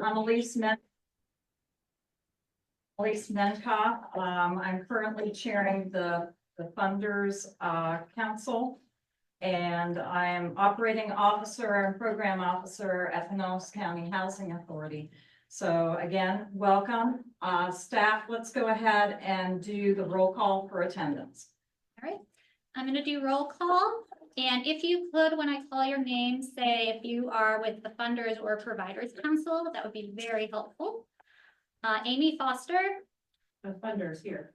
I'm Elise Menkoff. I'm currently chairing the Funders Council. And I am operating officer and program officer at Pinellas County Housing Authority. So again, welcome. Staff, let's go ahead and do the roll call for attendance. All right, I'm going to do roll call. And if you could, when I call your name, say if you are with the Funders or Providers Council, that would be very helpful. Amy Foster. The Funders here.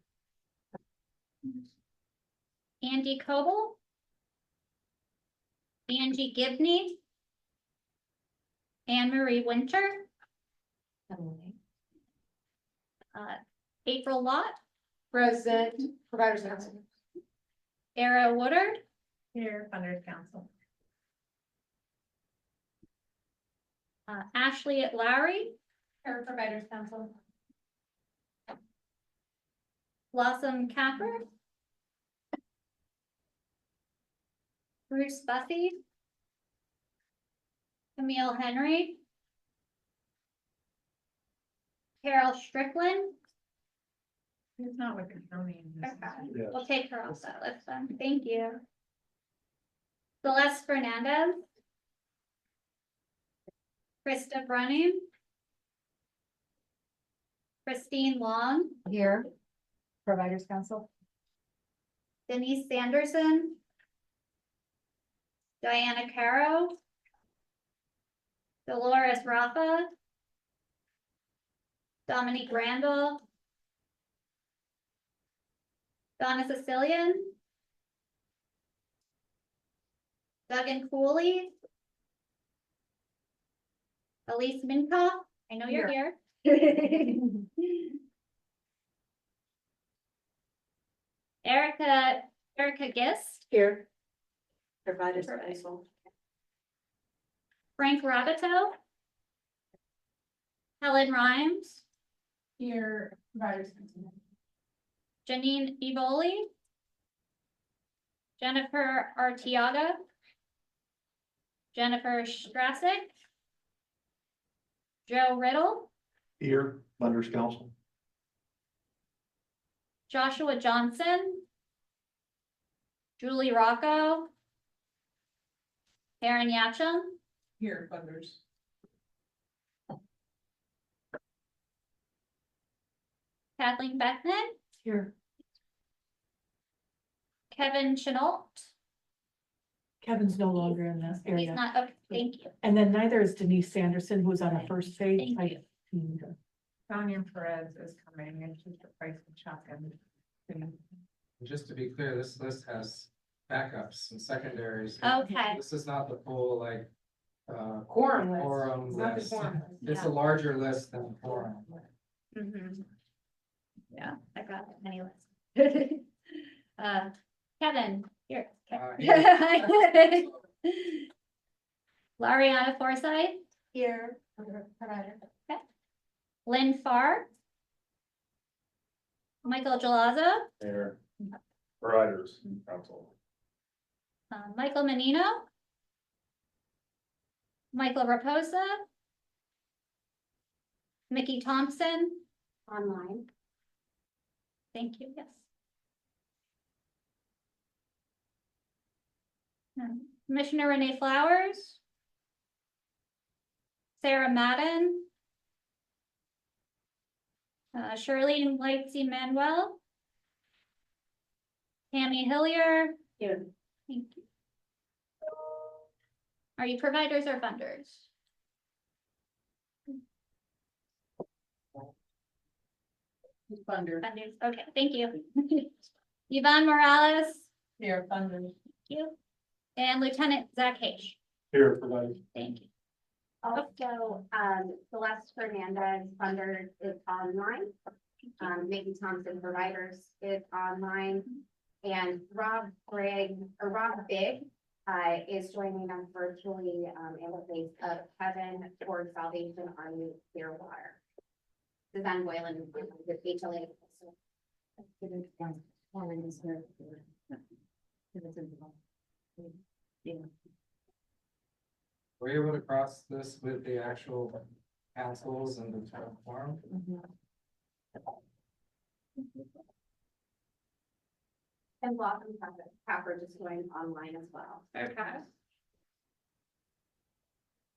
Andy Coble. Angie Gibney. Anne Marie Winter. April Lott. Present. Providers Council. Era Woodard. Here, Funders Council. Ashley Lowry. Here, Providers Council. Blossom Capper. Bruce Buffy. Camille Henry. Carol Strickland. It's not with the county. Okay. We'll take her off that list then. Thank you. Celeste Fernandez. Krista Brunning. Christine Long. Here, Providers Council. Denise Sanderson. Diana Caro. Dolores Rafa. Dominique Randall. Donna Sicilian. Duggan Cooley. Elise Minkoff. I know you're here. Erica Gist. Here. Providers Council. Frank Rabato. Helen Rhymes. Here, Providers Council. Janine Evoli. Jennifer Artiaga. Jennifer Strasick. Joe Riddle. Here, Funders Council. Joshua Johnson. Julie Rocco. Aaron Yachum. Here, Funders. Kathleen Beckman. Here. Kevin Chenault. Kevin's no longer in this He's area. not, okay, thank you. And then neither is Denise Sanderson, who's on the first page. Thank you. Tanya Perez is coming and she's replacing Chuck. Just to be clear, this list has backups and secondaries. Okay, This is not the full, like, Quorum list. quorum It's not the list. quorum list. It's a larger list than the quorum. mhm. Yeah, I got many lists. Kevin, here. Here. Lariana Forsythe. Here. Provider. Lynn Farr. Michael Gelazzo. Here, Providers Council. Michael Menino. Michael Raposa. Mickey Thompson. Online. Thank you, yes. Commissioner Renee Flowers. Sarah Madden. Shirley Lightsey Manuel. Tammy Hillier. Here. Thank you. Are you providers or funders? Funders. Funders, okay, thank you. Yvonne Morales. Here, Funders. Thank you. And Lieutenant Zach Haish. Here, Providers. Thank you. Also, Celeste Fernandez Funders is online. Mickey Thompson Providers is online. And Rob Big is joining us virtually in the face of Kevin for Salvation Army Clearwater. Suzanne Boylan with HLA. Were you able to cross this with the actual councils and the town forum. And welcome Pepper just going online as well. Okay.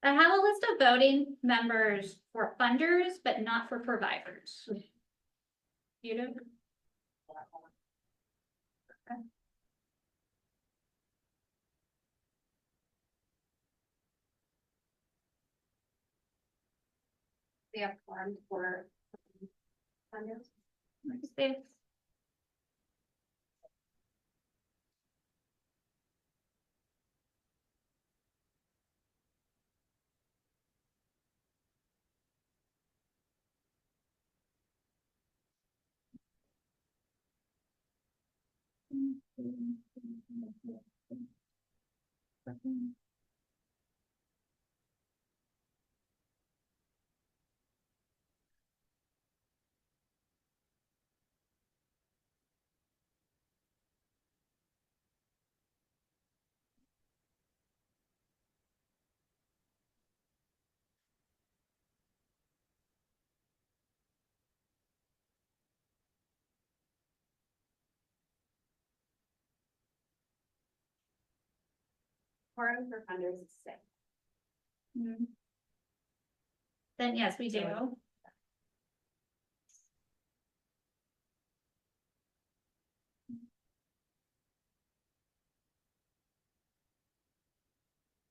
I have a list of voting members for funders, but not for providers. You do? They have formed for funders. See. Quorum for funders is 6. Mhm. Then yes, we do.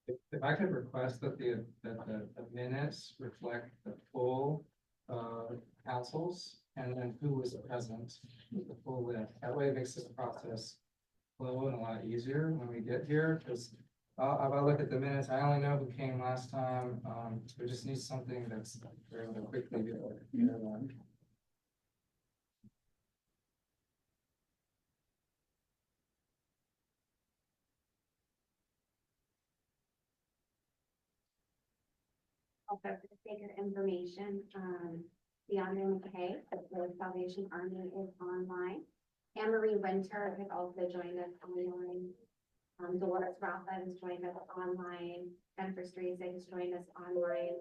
If I could request that the minutes reflect the full, councils and then who was present with the full list. That way it makes this process flow and a lot easier when we get here, because if I look at the minutes, I only know who came last time. We just need something that's we're able to quickly get there. Also, for the sake of information, the Honorable K, the Salvation Army is online. Anne-Marie Winter has also joined us online. Dolores Rafa has joined us online. Jennifer Streisig has joined us online.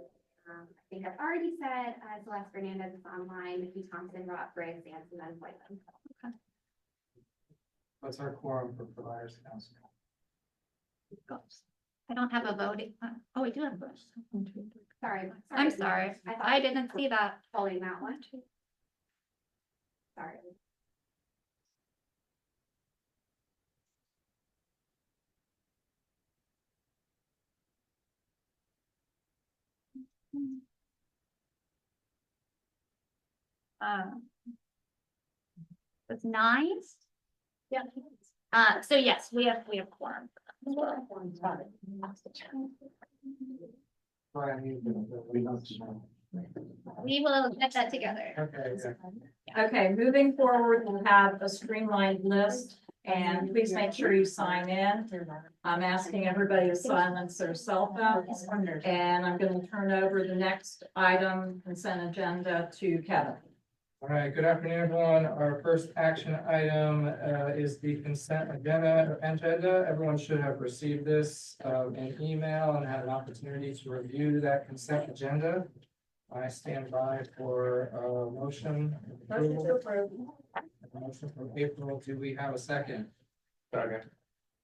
I think I've already said, Celeste Fernandez is online, Nikki Thompson, Rob Briggs, and Samantha Whiteman. What's our quorum for providers council? I don't have a voting. Oh, we do have a vote. Sorry. I'm sorry. I thought I didn't see that. Pulling that one. Sorry. It's 9. Yeah. So yes, we have quorum. We will get that together. Okay, yeah. Okay, moving forward, we'll have a streamlined list and please make sure you sign in. I'm asking everybody to silence their cell phones and I'm going to turn over the next item consent agenda to Kevin. All right, good afternoon, everyone. Our first action item is the consent agenda. Everyone should have received this in email and had an opportunity to review that consent agenda. I stand by for a motion. Approval. A motion from April. Do we have a second?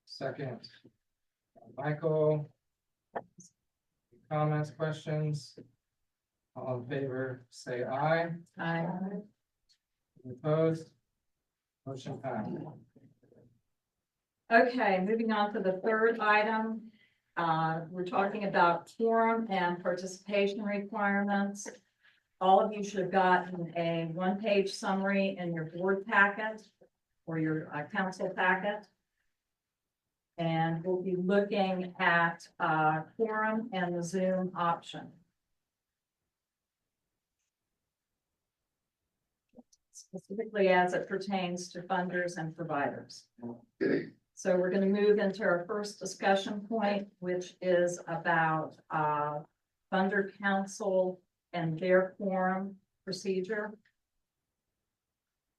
Second. Michael. Comments, questions? All in favor, say aye. Aye. Opposed? Motion passed. Okay, moving on to the third item. We're talking about quorum and participation requirements. All of you should have gotten a one-page summary in your board packet or your council packet. And we'll be looking at quorum and the Zoom option. Specifically as it pertains to funders and providers. So we're going to move into our first discussion point, which is about funder council and their quorum procedure.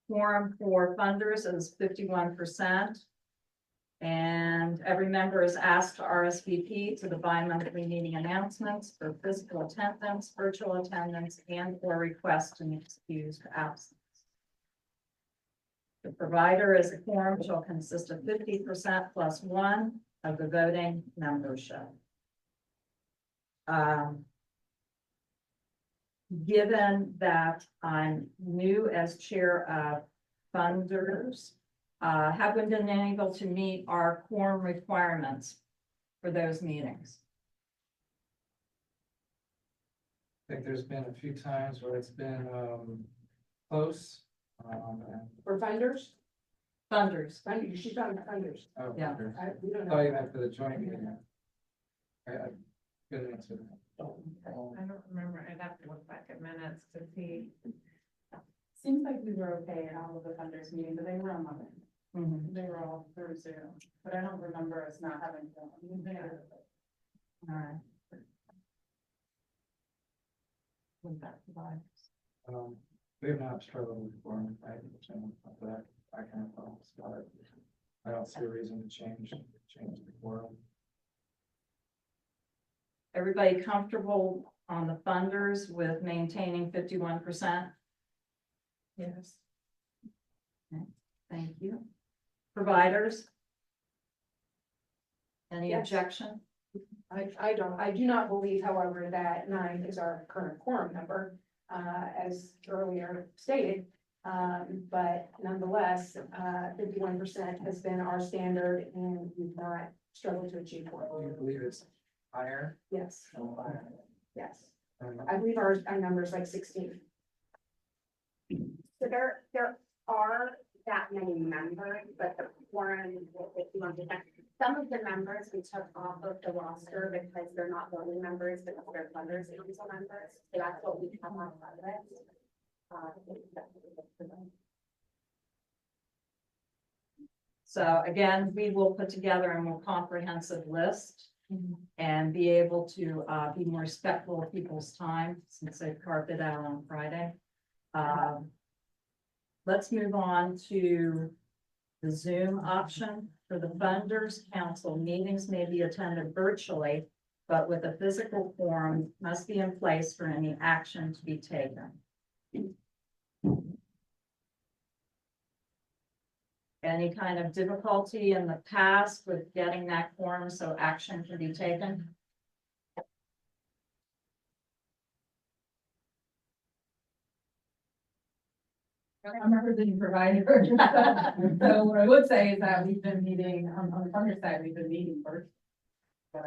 Quorum for funders is 51%. And every member is asked to RSVP to the bi-monthly meeting announcements for physical attendance, virtual attendance, and or request an excused absence. The provider as a quorum shall consist of 50% plus one of the voting membership. Given that I'm new as chair of funders, have we been able to meet our quorum requirements for those meetings? I think there's been a few times where it's been, close. And- For funders, Funders, she's on the funders. oh, Yeah. okay. We don't Oh, you meant for the joint meeting. I couldn't answer that. I don't remember, I'd have to look back at minutes to see. Seems like we were okay at all of the funders meeting, but they were on Monday. Mhm. They were all through Zoom, but I don't remember us not having. All right. With that provides. We have not struggled with quorum, right? But I can't follow Scott. I don't see a reason to change the quorum. Everybody comfortable on the funders with maintaining 51%? Yes. Thank you. Providers? Any Yes. objection? I do not believe, however, that 9 is our current quorum number, as earlier stated. But nonetheless, 51% has been our standard and we've not struggled to achieve Do quorum. you believe it's higher? Yes, yes. Um, I believe our number is like 16. So there are that many members, but the quorum is 51%. Some of the members we took off of the roster because they're not voting members, but they're funders council members. So that's what we have on our list. So again, we will put together a more comprehensive list and be able to be more respectful of people's time since they carved it out on Friday. Let's move on to the Zoom option for the funders council. Meetings may be attended virtually, but with a physical quorum must be in place for any action to be taken. Any kind of difficulty in the past with getting that quorum so action can be taken? I'm representing provider. So what I would say is that we've been meeting, on the funder side, we've been meeting first. But,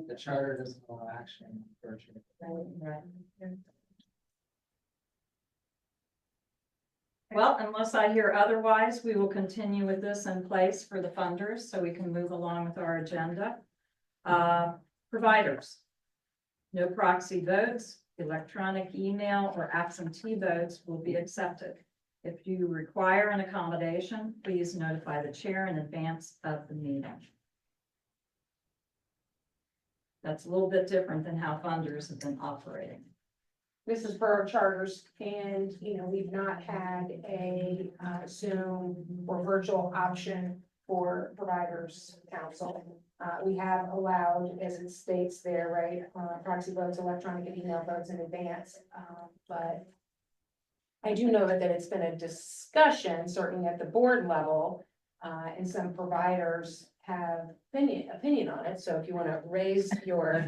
The charter doesn't allow action virtually. Well, unless I hear otherwise, we will continue with this in place for the funders so we can move along with our agenda. Providers. No proxy votes, electronic email or absentee votes will be accepted. If you require an accommodation, please notify the chair in advance of the meeting. That's a little bit different than how funders have been operating. This is for our charters and, we've not had a Zoom or virtual option for providers council. We have allowed, as it states there, right, proxy votes, electronic and email votes in advance. But I do know that it's been a discussion, certainly at the board level, and some providers have opinion on it. So if you want to raise your,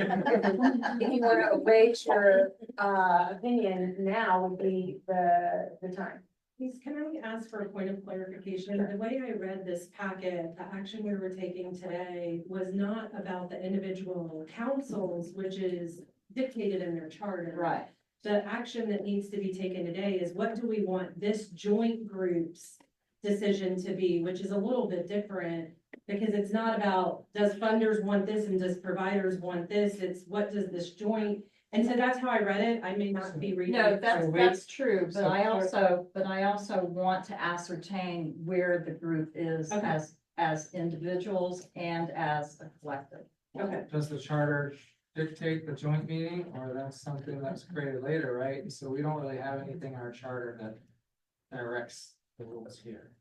opinion, now would be the time. Please, can I ask for a point of clarification? The way I read this packet, the action we were taking today was not about the individual councils, which is dictated in their charter. Right. The action that needs to be taken today is what do we want this joint group's decision to be, which is a little bit different. Because it's not about, does funders want this and does providers want this? It's what does this joint? And so that's how I read it. I may not be reading. No, it. that's true, but So I also want to ascertain where the group is Okay. as individuals and as a collective. Okay. Does the charter dictate the joint meeting, or that's something that's created later, right? And so we don't really have anything in our charter that directs the rules here.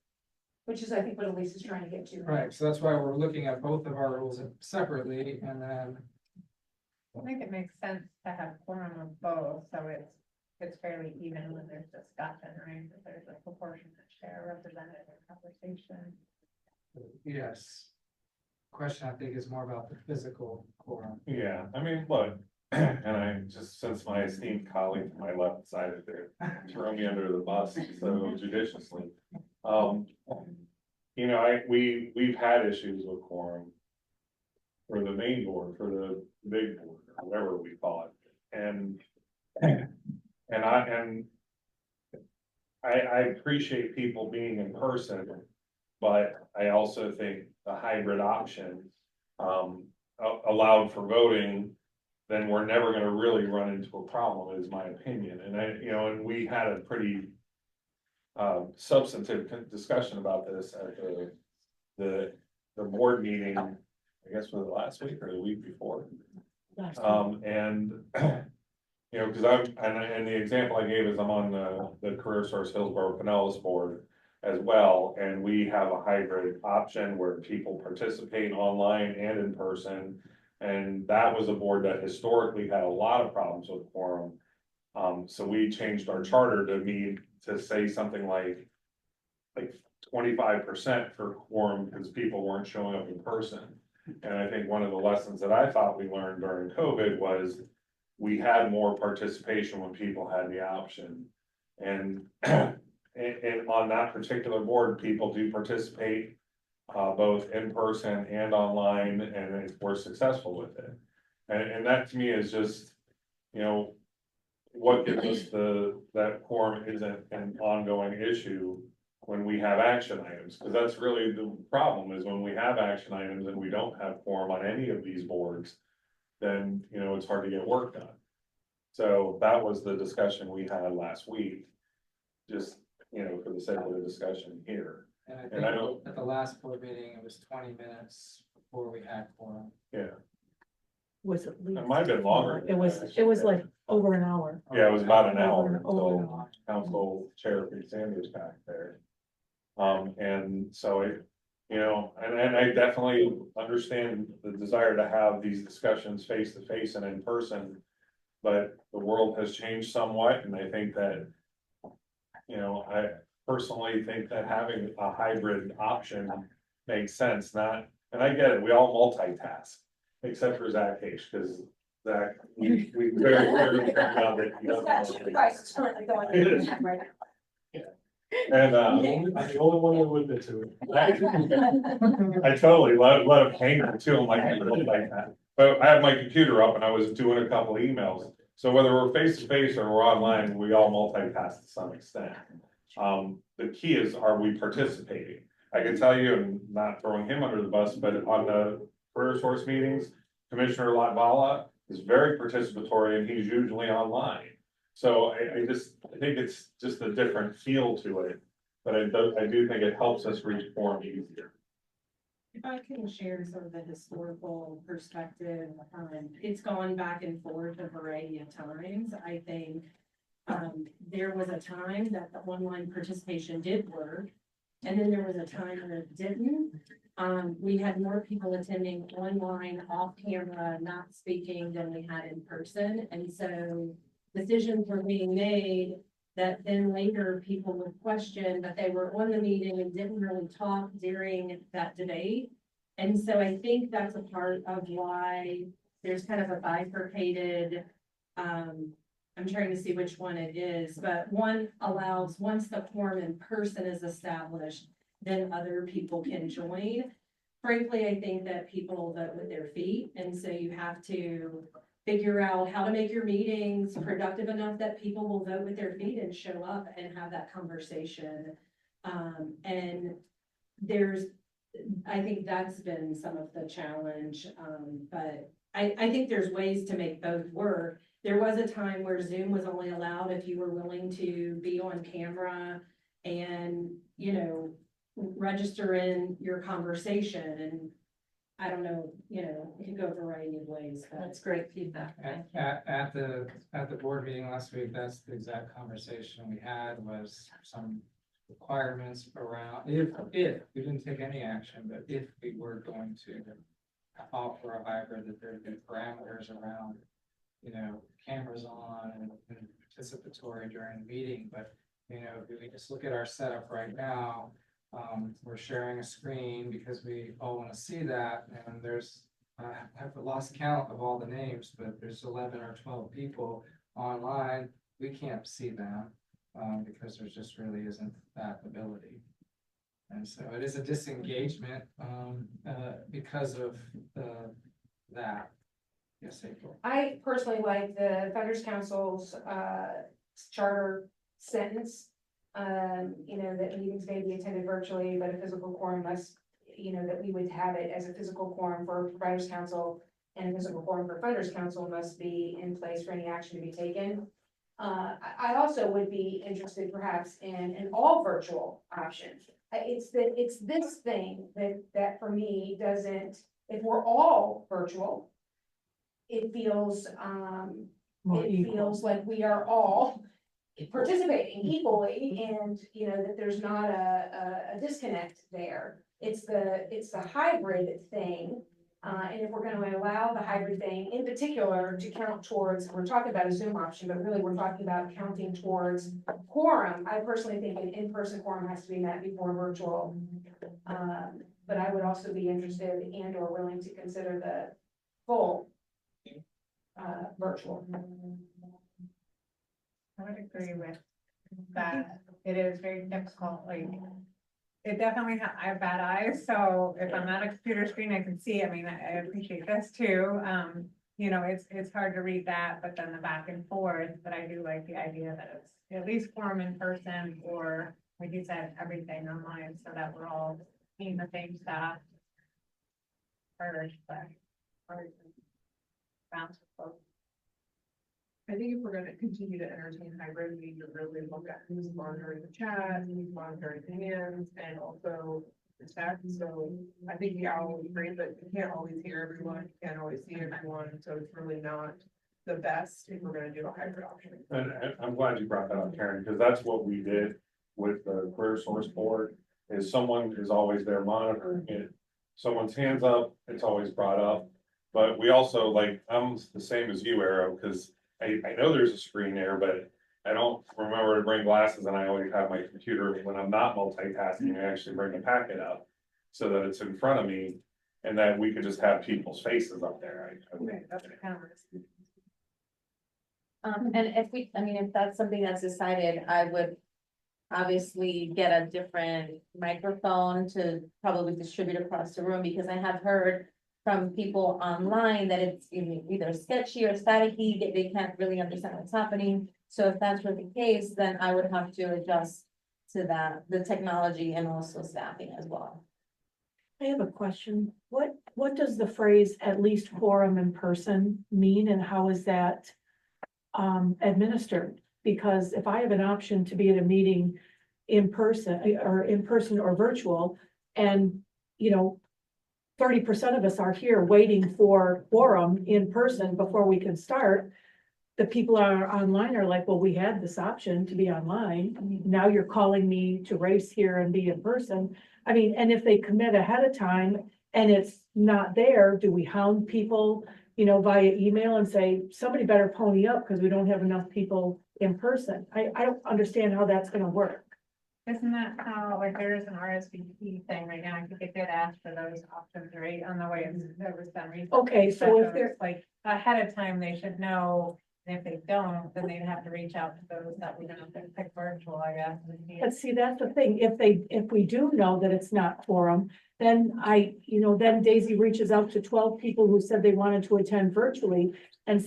which is, I think, what Elise is trying to get to. Right, so that's why we're looking at both of our rules separately, and then, I think it makes sense to have quorum of both, so it's fairly even when there's discussion, right? That there's a proportionate share represented in conversation. yes. Question, I think, is more about the physical quorum. Yeah, I mean, look, and I just, since my esteemed colleague to my left decided to throw me under the bus so judiciously. You know, we've had issues with quorum for the main board, for the big board, whatever we call it. And I appreciate people being in person, but I also think the hybrid option, allowed for voting, then we're never gonna really run into a problem, is my opinion. And and we had a pretty substantive discussion about this at the board meeting, I guess was it last week or the week before? And because and the example I gave is I'm on the Career Source Hillsborough Pinellas board as well, and we have a hybrid option where people participate online and in person. And that was a board that historically had a lot of problems with quorum. So we changed our charter to say something like 25% for quorum because people weren't showing up in person. And I think one of the lessons that I thought we learned during COVID was we had more participation when people had the option. And and on that particular board, people do participate both in person and online, and we're successful with it. And that to me is just, what gives us that quorum isn't an ongoing issue when we have action items, because that's really the problem, is when we have action items and we don't have quorum on any of these boards, then, it's hard to get work done. So that was the discussion we had last week, just, for the sake of the discussion here. And I And I think don't- at the last board meeting, it was 20 minutes before we had quorum. Yeah, Was at least. it might have been longer. It was like over an hour. Yeah, it was about an hour Over an until hour. Council Chair Pete Sanders got there. And so and I definitely understand the desire to have these discussions face to face and in person. But the world has changed somewhat, and I think that, I personally think that having a hybrid option makes sense, and I get it, we all multitask, except for Zach H, because Zach, we very clearly found out that he doesn't. Price is currently going on right now. And, I'm the only one that would admit to it. I totally let him hang there too, I'm like, I really like that. But I have my computer up and I was doing a couple emails, so whether we're face to face or we're online, we all multitask to some extent. The key is, are we participating? I can tell you, and not throwing him under the bus, but on the Career Source meetings, Commissioner Latvala is very participatory and he's usually online. So I think it's just a different feel to it, but I do think it helps us reach quorum easier. If I can share sort of the historical perspective, it's gone back and forth a variety of times. I think there was a time that the online participation did work, and then there was a time when it didn't. We had more people attending online, off camera, not speaking than we had in person, and so decisions were being made that then later people would question, but they were on the meeting and didn't really talk during that debate. And so I think that's a part of why there's kind of a bifurcated, I'm trying to see which one it is, but one allows, once the quorum in person is established, then other people can join. Frankly, I think that people vote with their feet, and so you have to figure out how to make your meetings productive enough that people will vote with their feet and show up and have that conversation. And I think that's been some of the challenge, but I think there's ways to make both work. There was a time where Zoom was only allowed if you were willing to be on camera and, register in your conversation, and I don't know, it could go a variety of ways. But That's great feedback. At the board meeting last week, that's the exact conversation we had, was some requirements around, if we didn't take any action, but if we were going to offer a hybrid, that there'd be parameters around, you know, cameras on and participatory during the meeting, but, you know, if we just look at our setup right now, we're sharing a screen because we all want to see that, and there's, I have lost count of all the names, but there's 11 or 12 people online. We can't see them, because there just really isn't that ability. And so it is a disengagement, because of that. Yes, April. I personally like the Founders Council's charter sentence. You know, that meetings may be attended virtually, but a physical quorum must, you know, that we would have it as a physical quorum for Providers Council and a physical quorum for Funders Council must be in place for any action to be taken. I also would be interested perhaps in an all virtual option. It's this thing that for me doesn't, if we're all virtual, it feels, More it equal. feels like we are all participating equally, and, you know, that there's not a disconnect there. It's the hybrid thing, and if we're gonna allow the hybrid thing in particular to count towards, we're talking about a Zoom option, but really we're talking about counting towards quorum. I personally think an in-person quorum has to be met before virtual. But I would also be interested and or willing to consider the full virtual. I would agree with that. It is very difficult, like, it definitely, I have bad eyes, so if I'm on a computer screen, I can see, I mean, I appreciate this too. You know, it's hard to read that, but then the back and forth, but I do like the idea that it's at least form in person, or like you said, everything online, so that we're all seeing the same stuff. First, but. Bounce with both. I think if we're gonna continue to entertain hybrid, we need to really look at who's monitoring the chat, who's monitoring hands, and also the text. So I think the owl is great, but you can't always hear everyone, you can't always see everyone, so it's really not the best if we're gonna do a hybrid option. And I'm glad you brought that up, Karen, because that's what we did with the career source board, is someone is always there monitoring it. Someone's hands up, it's always brought up, but we also, like, I'm the same as you, Arrow, because I know there's a screen there, but I don't remember to bring glasses, and I always have my computer, when I'm not multitasking, I actually bring the packet up so that it's in front of me, and that we could just have people's faces up there. Okay, that's kind of. And if that's something that's decided, I would obviously get a different microphone to probably distribute across the room, because I have heard from people online that it's either sketchy or staticky, they can't really understand what's happening. So if that's really the case, then I would have to adjust to that, the technology and also staffing as well. I have a question. What does the phrase "at least quorum in person" mean, and how is that administered? Because if I have an option to be at a meeting in person or virtual, and, you know, 30% of us are here waiting for quorum in person before we can start. The people are online are like, well, we had this option to be online. Now you're calling me to race here and be in person. I mean, and if they commit ahead of time and it's not there, do we hound people, you know, via email and say, somebody better pony up because we don't have enough people in person? I don't understand how that's gonna work. Isn't that how, like, there is an RSVP thing right now, I think it did ask for those options, right, on the way it was done recently. Okay, so if they're, Like, ahead of time, they should know, and if they don't, then they'd have to reach out to those that we're gonna pick virtual, I guess. but see, that's the thing, if we do know that it's not quorum, then then Daisy reaches out to 12 people who said they wanted to attend virtually and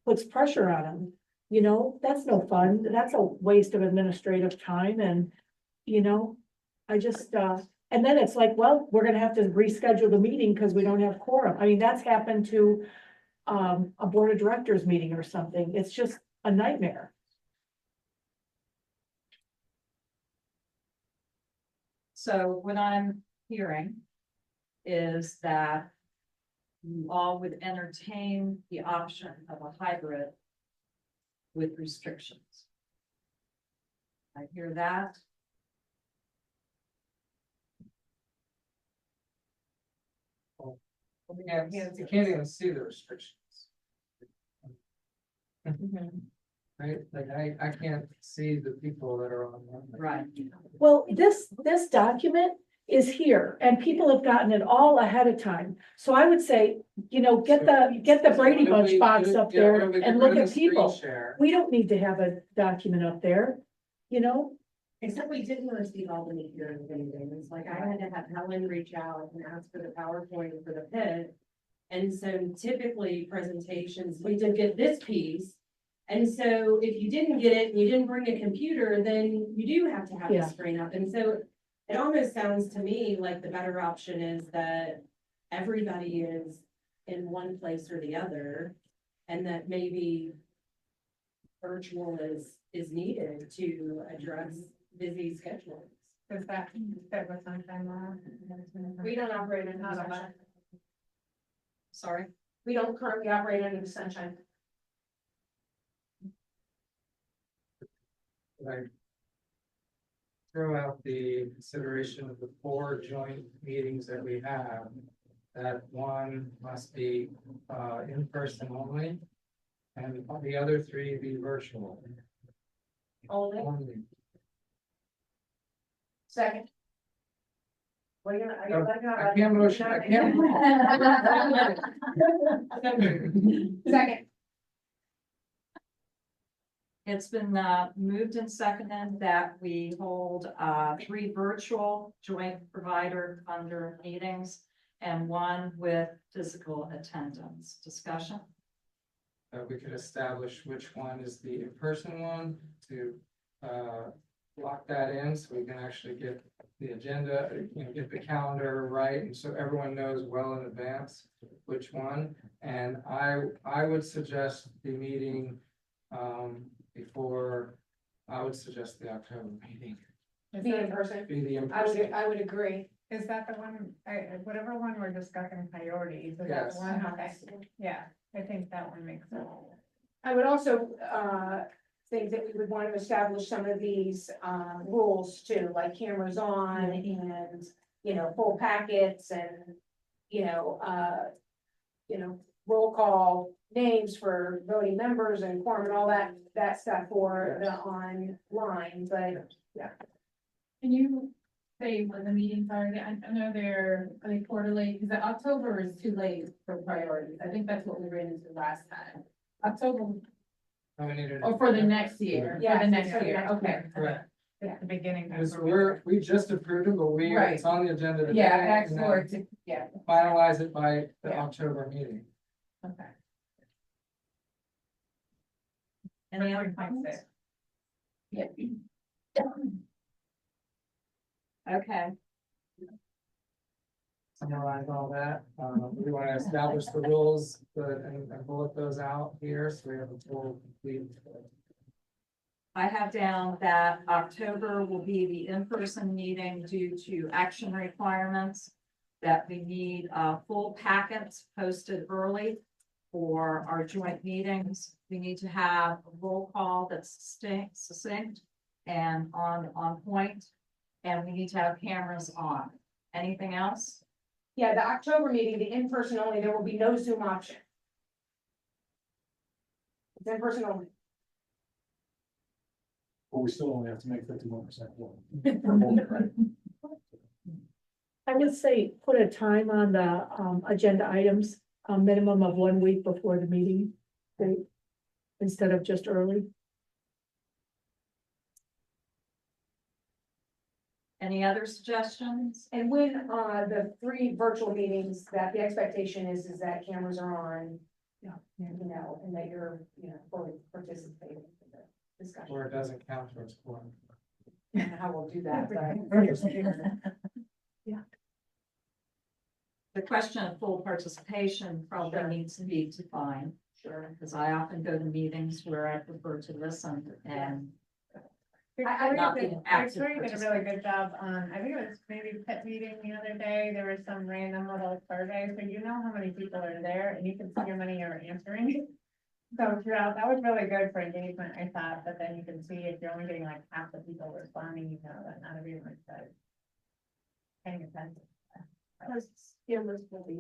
puts pressure on them. You know, that's no fun. That's a waste of administrative time, and, you know, I just, and then it's like, well, we're gonna have to reschedule the meeting because we don't have quorum. I mean, that's happened to a board of directors meeting or something. It's just a nightmare. So what I'm hearing is that you all would entertain the option of a hybrid with restrictions. I hear that. You can't even see the restrictions. Right, like I can't see the people that are on. Right. Well, this document is here and people have gotten it all ahead of time. So I would say, get the Brady Bunch box up there and look at people. We don't need to have a document up there, Except we didn't receive all the material things, like I had to have Helen reach out and ask for the PowerPoint for the pit. And so typically presentations, we did get this piece. And so if you didn't get it and you didn't bring a computer, then you do have to have the Yeah. screen up. And so it almost sounds to me like the better option is that everybody is in one place or the other. And that maybe virtual is needed to address busy schedules. Does that fit with sunshine law? We don't operate under the sunshine. Sorry. We don't currently operate under the sunshine. I throw out the consideration of the 4 joint meetings that we have, that one must be in person only, and the other 3 be virtual. Only. Second. Well, I can't motion, I can't. Second. It's been moved and seconded that we hold 3 virtual joint provider funder meetings and 1 with physical attendance. Discussion? We could establish which one is the in-person one to lock that in, so we can actually get the agenda, get the calendar right, and so everyone knows well in advance which one. And I would suggest the meeting before, I would suggest the October meeting. Be in person. Be the in-person. I would agree. Is that the one, whatever one we're discussing priorities, is that Yes. the one? Okay. Yeah, I think that one makes sense. I would also, think that we would want to establish some of these, rules too, like cameras on and, full packets and, roll call names for voting members and quorum and all that stuff for the online, but Can you say when the meetings are, I know are they quarterly, because October is too late for priorities, I think that's what we ran into last time. October, or for the next year, Yeah, for the next for the year, next okay. Correct. It's the beginning. Because we just approved it, but it's on the agenda today. Yeah, and actually, then yeah, finalize it by the Yeah. October meeting. okay. Any other comments? Yeah. Okay. Summarize all that. We want to establish the rules, and bullet those out here, so we have a full complete. I have down that October will be the in-person meeting due to action requirements. That we need full packets posted early for our joint meetings. We need to have a roll call that's succinct and on point. And we need to have cameras on. Anything else? yeah, the October meeting, the in-person only, there will be no Zoom option. It's in-person only. But we still only have to make 51%. I would say put a time on the agenda items, a minimum of 1 week before the meeting date, instead of just early. Any other suggestions? And when, the 3 virtual meetings, that the expectation is that cameras are on. Yeah. And that you're, fully participating in the discussion. Or it doesn't count towards quorum. And how we'll do that, but. The question of full participation probably Sure. needs to be defined. Sure. Because I often go to meetings where I prefer to listen and Victoria not did being active Victoria did a really good job on, I think it was maybe pet meeting the other day, there was some random little survey, so you know how many people are there, and you can see how many are answering. So throughout, that was really good for engagement, I thought, but then you can see if you're only getting like half the people responding, you know, that not everyone is paying attention. Because cameras will be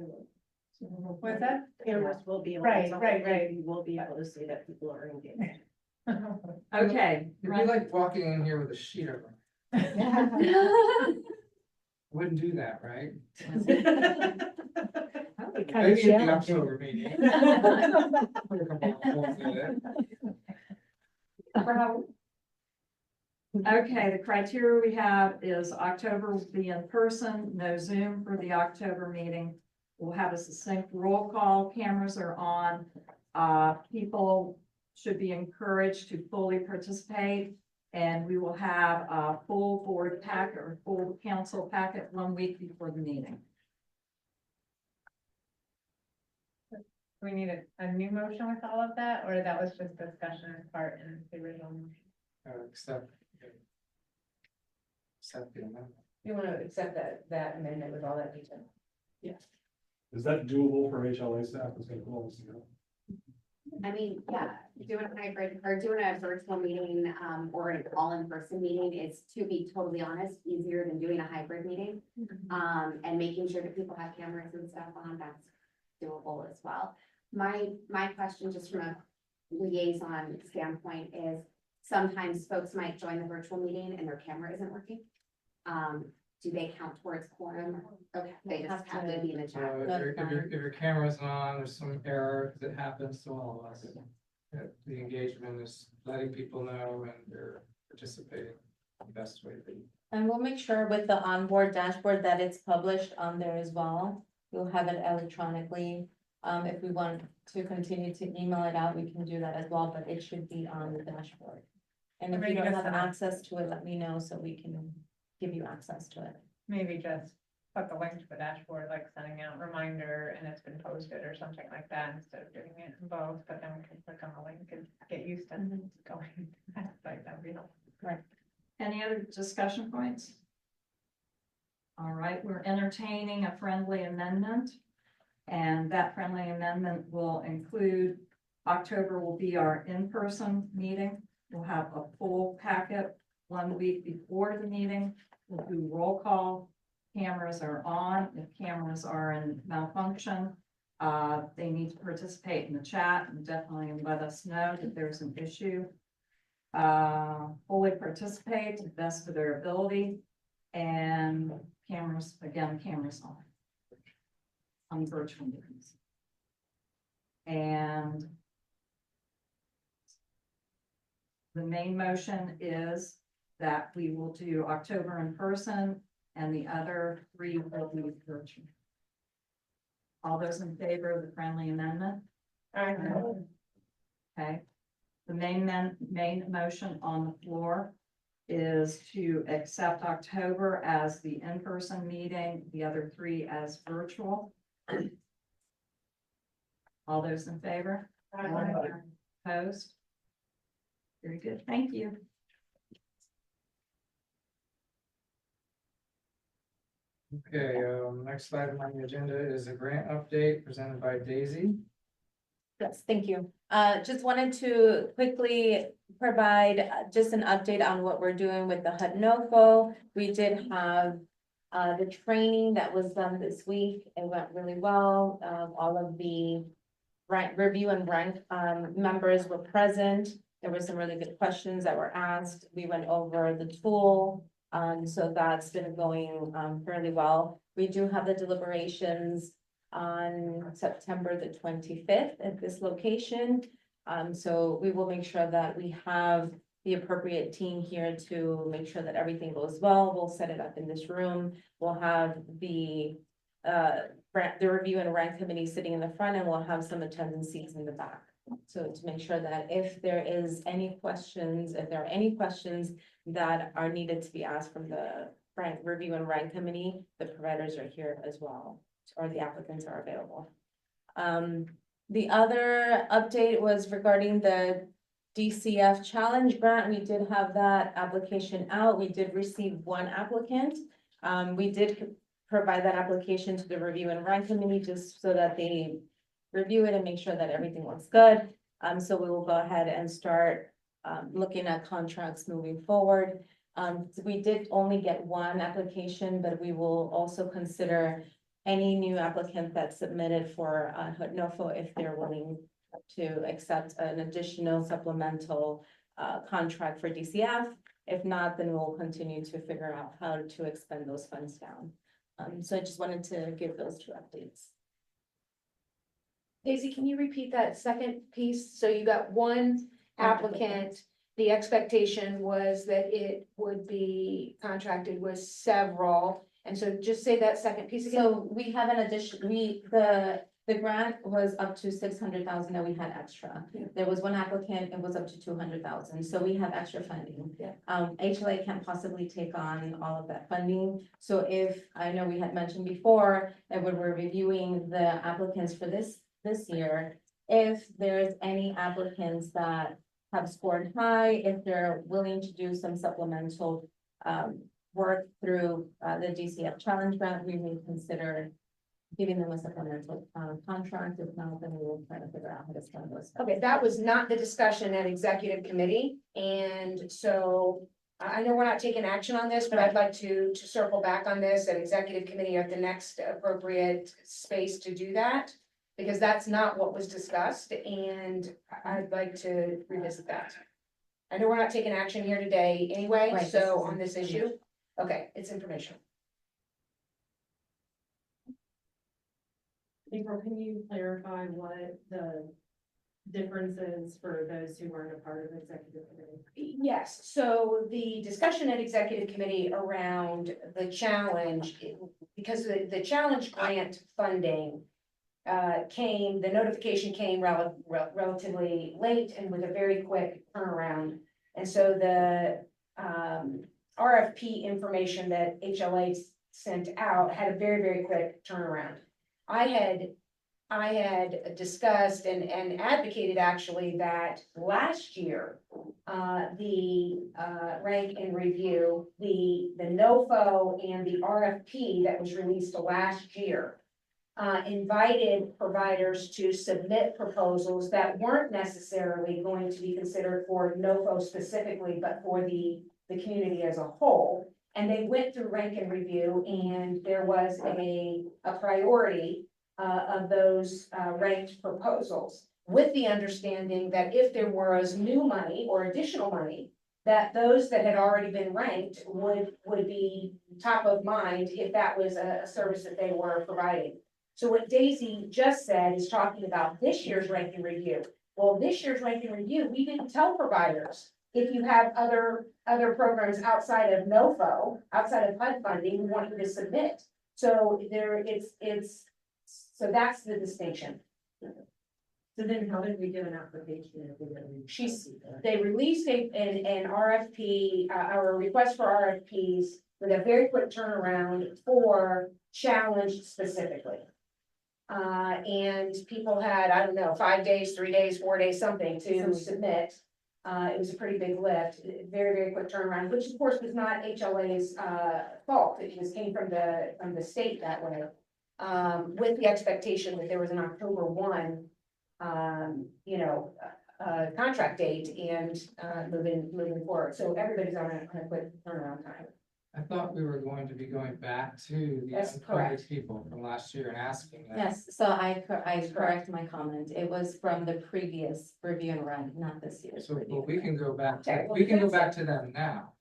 Was that? Cameras will be. Right, right. You will be able to see that people are engaged. Okay. It'd be like walking in here with a sheet over. Wouldn't do that, right? Kind of Maybe at the challenging. October meeting. We'll do it. Okay, the criteria we have is October will be in person, no Zoom for the October meeting. We'll have a succinct roll call, cameras are on. People should be encouraged to fully participate. And we will have a full board packet or full council packet 1 week before the meeting. We need a new motion with all of that, or that was just discussion as part in the original motion? Accept the amendment. You wanna accept that amendment with all that detail? Is that doable for HLA staff? It's gonna close, you know? I mean, yeah, doing a hybrid or doing a virtual meeting, or an all-in-person meeting is, to be totally honest, easier than doing a hybrid meeting. And making sure that people have cameras and stuff on, that's doable as well. My question, just from a liaison standpoint, is sometimes folks might join the virtual meeting and their camera isn't working. Do they count towards quorum? Okay, they just have to be in the chat. If your camera's on, there's some error that happens to all of us. The engagement is letting people know and they're participating the best way they. And we'll make sure with the onboard dashboard that it's published on there as well. We'll have it electronically. If we want to continue to email it out, we can do that as well, but it should be on the dashboard. And if you don't have access to it, let me know so we can give you access to it. Maybe just put the link to the dashboard, like sending out reminder and it's been posted or something like that, instead of doing it in both, but then we can click on the link and get used to going. Like, that'd be helpful. Any other discussion points? All right, we're entertaining a friendly amendment. And that friendly amendment will include, October will be our in-person meeting. We'll have a full packet 1 week before the meeting. We'll do roll call. Cameras are on. If cameras are in malfunction, they need to participate in the chat and definitely let us know that there's an issue. Fully participate to the best of their ability, and cameras, again, cameras on virtual meetings. And the main motion is that we will do October in person and the other 3 will be virtual. All those in favor of the friendly amendment? Okay. The main motion on the floor is to accept October as the in-person meeting, the other 3 as virtual. All those in favor? Opposed? Very good, thank you. Okay, next item on the agenda is a grant update presented by Daisy. Yes, thank you. Just wanted to quickly provide just an update on what we're doing with the HUD-NOFO. We did have the training that was done this week. It went really well. All of the review and rank members were present. There were some really good questions that were asked. We went over the tool. So that's been going fairly well. We do have the deliberations on September the 25th at this location. So we will make sure that we have the appropriate team here to make sure that everything goes well. We'll set it up in this room. We'll have the review and rank committee sitting in the front, and we'll have some attendance seats in the back. So to make sure that if there are any questions that are needed to be asked from the review and rank committee, the providers are here as well, or the applicants are available. The other update was regarding the DCF challenge grant. We did have that application out. We did receive 1 applicant. We did provide that application to the review and rank committee just so that they review it and make sure that everything looks good. So we will go ahead and start looking at contracts moving forward. We did only get 1 application, but we will also consider any new applicant that's submitted for NOFO, if they're willing to accept an additional supplemental contract for DCF. If not, then we'll continue to figure out how to expend those funds down. So I just wanted to give those two updates. Daisy, can you repeat that second piece? So you got one applicant. The expectation was that it would be contracted with several. And so just say that second piece again. So we have an addition, the grant was up to 600,000 that we had extra. Yeah. There was one applicant, it was up to 200,000, so we have extra funding. Yeah. HLA can't possibly take on all of that funding. So if, I know we had mentioned before that when we're reviewing the applicants for this year, if there's any applicants that have scored high, if they're willing to do some supplemental work through the DCF challenge grant, we may consider giving them a supplemental contract. If not, then we will try to figure out how to spend those. Okay, that was not the discussion at executive committee, and so I know we're not taking action on this, but I'd like to circle back on this at executive committee at the next appropriate space to do that. Because that's not what was discussed, and I'd like to revisit that. I know we're not taking action here today anyway, Right, so on this issue, okay, it's information. April, can you clarify what the difference is for those who weren't a part of executive committee? Yes, so the discussion at executive committee around the challenge, because the challenge grant funding the notification came relatively late and with a very quick turnaround. And so the RFP information that HLA sent out had a very, very quick turnaround. I had discussed and advocated actually that last year, the rank and review, the NOFO and the RFP that was released last year invited providers to submit proposals that weren't necessarily going to be considered for NOFO specifically, but for the community as a whole. And they went through rank and review, and there was a priority of those ranked proposals, with the understanding that if there was new money or additional money, that those that had already been ranked would be top of mind if that was a service that they were providing. So what Daisy just said is talking about this year's rank and review. Well, this year's rank and review, we didn't tell providers, if you have other programs outside of NOFO, outside of HUD funding, we want you to submit. So so that's the distinction. So then how did we get an application if we didn't? They released an RFP, or a request for RFPs with a very quick turnaround for challenge specifically. And people had, I don't know, 5 days, 3 days, 4 days, something to submit. It was a pretty big lift, very, very quick turnaround, which of course was not HLA's fault. It just came from the state that way. With the expectation that there was an October 1, contract date and moving forward. So everybody's on a quick turnaround time. I thought we were going to be going back to the That's unfunded correct. people from last year and asking them. Yes, so I correct my comment. It was from the previous review and run, not this year's So, review. well, we can go back, Okay, well, we can go that's- back to them now.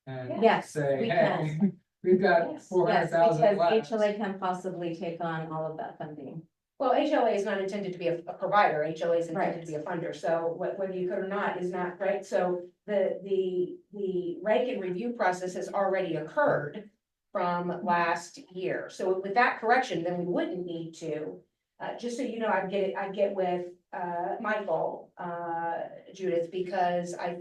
And Yes, say, we hey, can. we've got Yes, 400,000 Yes, left. because HLA can possibly take on all of that funding. Well, HLA is not intended to be a provider, HLA is intended Right. to be a funder, so whether you could or not is not, right? So the rank and review process has already occurred from last year. So with that correction, then we wouldn't need to, just so you know, I'd get with Michael, Judith, because I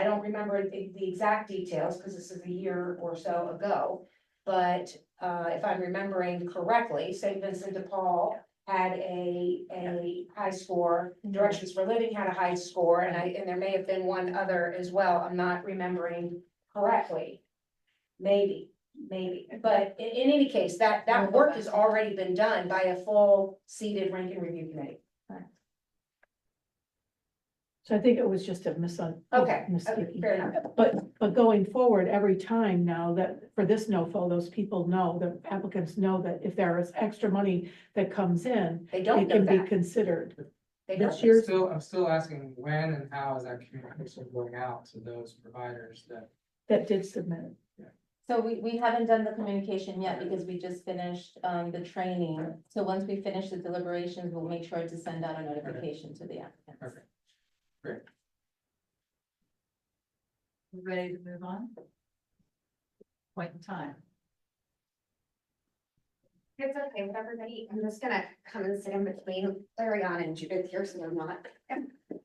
don't remember the exact details, because this is a year or so ago. But if I'm remembering correctly, St. Vincent de Paul had a high score, Directions for Living had a high score, and there may have been one other as well, I'm not remembering correctly. Maybe, but in any case, that work has already been done by a full seated rank and review committee. So I think it was just a Okay, mistake. fair enough. But going forward, every time now that for this NOFO, those people know, the applicants know that if there is extra money that comes in, They it don't know can be that. considered. They This don't. year's, I'm still asking when and how is that communication going out to those providers that? that did submit. So we haven't done the communication yet because we just finished, the training. So once we finish the deliberations, we'll make sure to send out a notification to the applicants. Okay. Great. Ready to move on? Point in time. It's okay with everybody. I'm just gonna come and sit in between Ariana and Judith here, so I'm not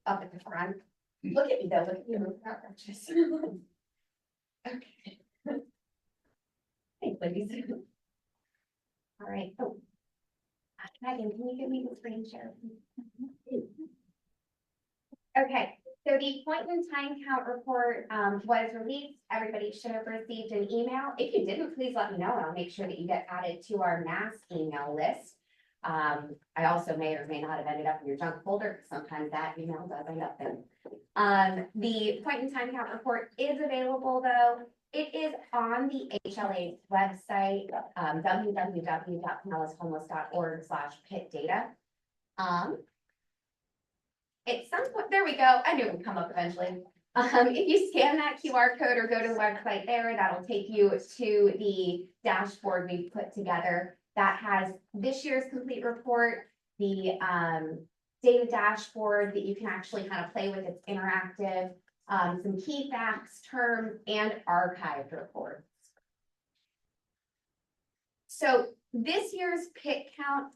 up at the front. Look at me though, look at me, move that gorgeous. Okay. Thanks, ladies. All right, oh. Megan, can you give me the screen share? Okay, so the point in time count report was released. Everybody should have received an email. If you didn't, please let me know and I'll make sure that you get added to our mass email list. I also may or may not have ended up in your junk folder, because sometimes that email does end up there. The point in time count report is available though. It is on the HLA's website, www.pinellashomeless.org/PIT-data. At some point, there we go. I knew it would come up eventually. If you scan that QR code or go to the website there, that'll take you to the dashboard we've put together that has this year's complete report, the data dashboard that you can actually kind of play with. It's interactive, some key facts, terms, and archived reports. So this year's PIT count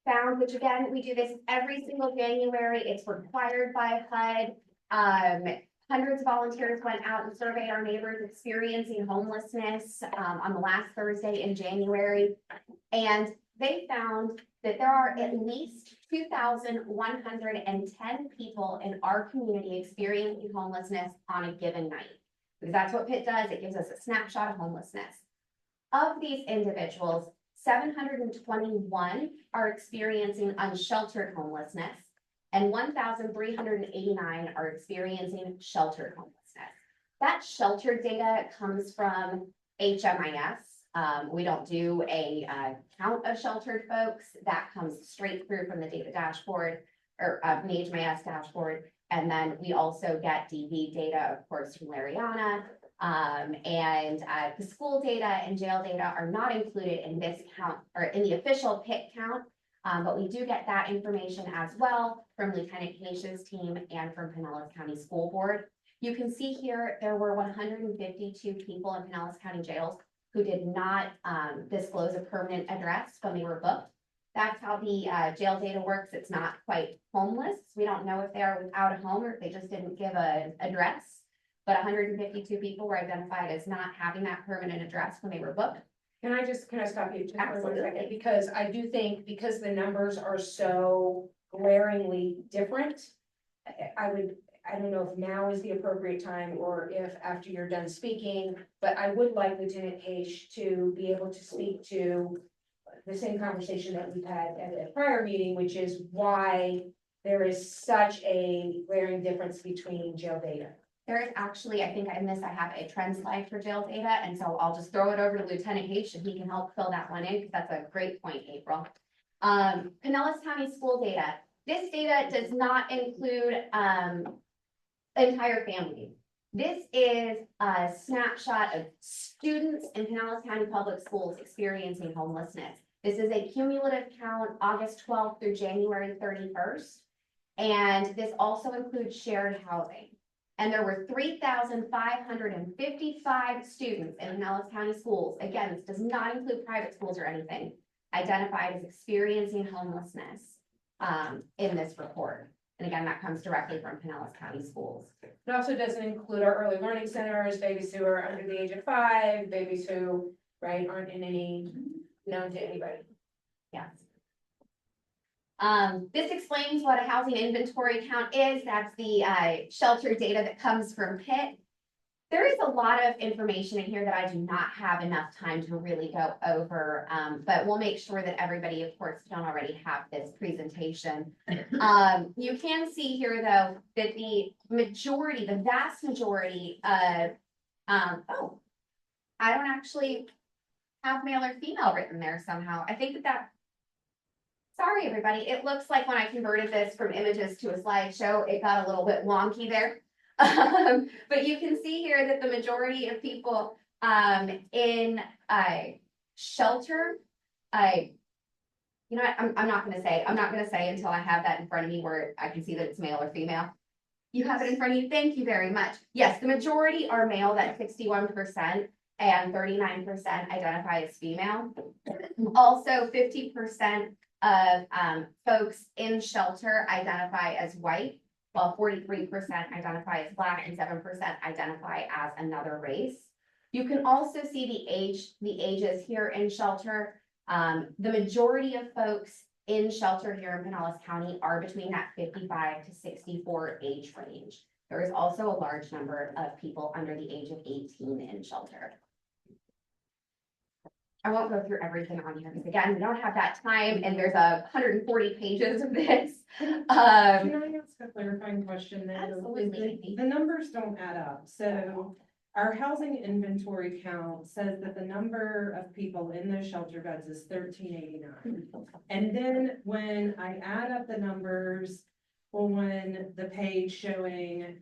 found, which again, we do this every single January. It's required by HUD. Hundreds of volunteers went out and surveyed our neighbors experiencing homelessness on the last Thursday in January. And they found that there are at least 2,110 people in our community experiencing homelessness on a given night. Because that's what PIT does. It gives us a snapshot of homelessness. Of these individuals, 721 are experiencing unsheltered homelessness, and 1,389 are experiencing sheltered homelessness. That sheltered data comes from HMIS. We don't do a count of sheltered folks. That comes straight through from the data dashboard or the HMIS dashboard. And then we also get DV data, of course, from Lariana. And the school data and jail data are not included in this count or in the official PIT count, but we do get that information as well from Lieutenant Caish's team and from Pinellas County School Board. You can see here there were 152 people in Pinellas County jails who did not disclose a permanent address when they were booked. That's how the jail data works. It's not quite homeless. We don't know if they are without a home or if they just didn't give an address. But 152 people were identified as not having that permanent address when they were booked. Can I stop you just for 1 Absolutely. second? Because I do think, because the numbers are so glaringly different, I don't know if now is the appropriate time or if after you're done speaking, but I would like Lieutenant Caish to be able to speak to the same conversation that we've had at a prior meeting, which is why there is such a glaring difference between jail data. There is actually, I think I have a trend slide for jail data, and so I'll just throw it over to Lieutenant Caish and he can help fill that one in, because that's a great point, April. Pinellas County school data. This data does not include entire families. This is a snapshot of students in Pinellas County Public Schools experiencing homelessness. This is a cumulative count, August 12th through January 31st. And this also includes shared housing. And there were 3,555 students in Pinellas County schools. Again, this does not include private schools or anything, identified as experiencing homelessness in this report. And again, that comes directly from Pinellas County schools. It also doesn't include our early learning centers, babies who are under the age of 5, babies who, right, aren't in any known to anybody. Yes. This explains what a housing inventory count is. That's the shelter data that comes from PIT. There is a lot of information in here that I do not have enough time to really go over, but we'll make sure that everybody, of course, don't already have this presentation. You can see here, though, that the majority, the vast majority of, oh, I don't actually have male or female written there somehow. I think that sorry, everybody. It looks like when I converted this from images to a slideshow, it got a little bit wonky there. But you can see here that the majority of people in shelter, you know what, I'm not gonna say until I have that in front of me where I can see that it's male or female. You have it in front of you. Thank you very much. Yes, the majority are male, that's 61%, and 39% identify as female. Also, 50% of folks in shelter identify as white, while 43% identify as Black and 7% identify as another race. You can also see the ages here in shelter. The majority of folks in shelter here in Pinellas County are between that 55 to 64 age range. There is also a large number of people under the age of 18 in shelter. I won't go through everything on here because again, we don't have that time and there's 140 pages of this. Can I ask a clarifying question then? Absolutely. The numbers don't add up. So our housing inventory count says that the number of people in those shelter beds is 1389. And then when I add up the numbers on the page showing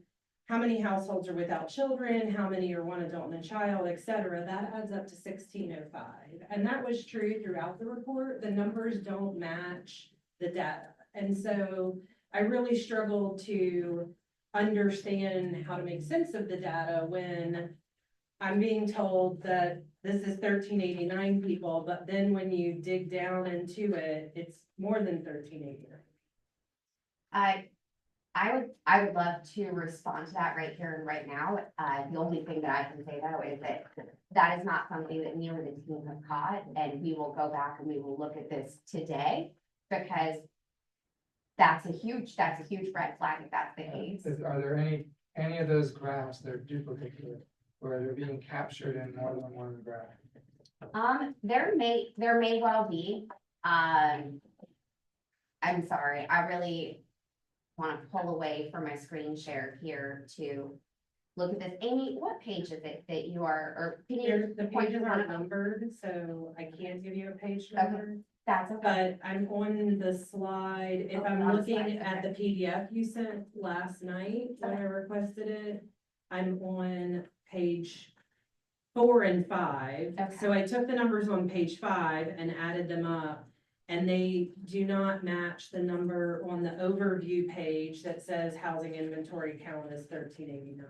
how many households are without children, how many are one adult and a child, et cetera, that adds up to 1605. And that was true throughout the report. The numbers don't match the data. And so I really struggled to understand how to make sense of the data when I'm being told that this is 1389 people, but then when you dig down into it, it's more than 1389. I would love to respond to that right here and right now. The only thing that I can say though is that that is not something that me or the team have caught, and we will go back and we will look at this today because that's a huge red flag if that's the case. Are there any of those graphs that are duplicated where they're being captured in more than one graph? There may well be. I'm sorry, I really want to pull away from my screen share here to look at this. Amy, what page is it that you are, or can you The point pages to one aren't of them? numbered, so I can't give you a page Okay. number. That's okay. But I'm on the slide, if Oh, I'm on the looking slide, at the okay. PDF you sent last night when I requested it, I'm on page 4 and 5. Okay. So I took the numbers on page 5 and added them up, and they do not match the number on the overview page that says housing inventory count is 1389.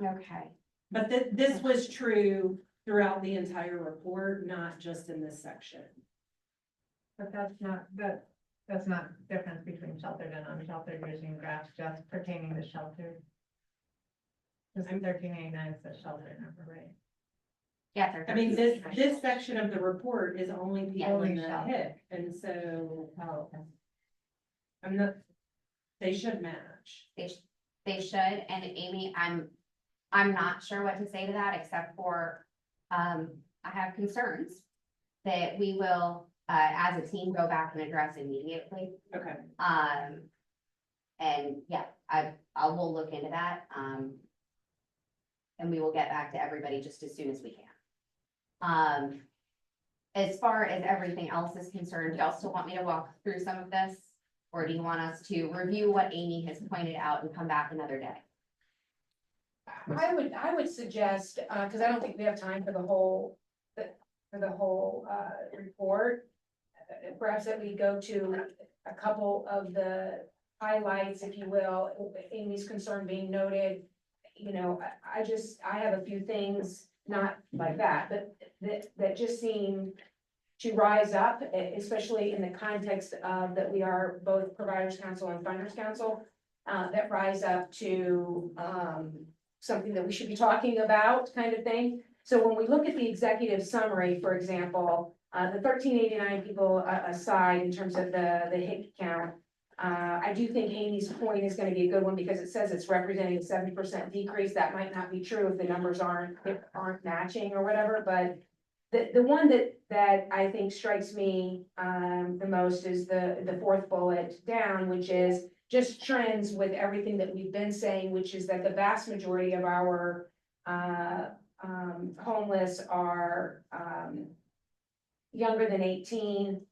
Okay. But this was true throughout the entire report, not just in this section. But that's not difference between sheltered and unsheltered using graphs just pertaining to shelter. Because 1389 is the shelter number, right? Yeah. I mean, this section of the report is only people in the Yeah. HIC, and so, they should match. They should, and Amy, I'm not sure what to say to that, except for, I have concerns that we will, as a team, go back and address immediately. Okay. And yeah, I will look into that, and we will get back to everybody just as soon as we can. As far as everything else is concerned, do y'all still want me to walk through some of this? Or do you want us to review what Amy has pointed out and come back another day? I would suggest, because I don't think we have time for the whole report. Perhaps that we go to a couple of the highlights, if you will, Amy's concern being noted. You know, I have a few things, not like that, but that just seem to rise up, especially in the context of that we are both Providers Council and Funders Council, that rise up to something that we should be talking about, kind of thing. So when we look at the executive summary, for example, the 1389 people aside in terms of the HIC count, I do think Amy's point is gonna be a good one because it says it's representing a 70% decrease. That might not be true if the numbers aren't matching or whatever, but the one that I think strikes me, the most is the fourth bullet down, which is just trends with everything that we've been saying, which is that the vast majority of our, homeless are, younger than 18.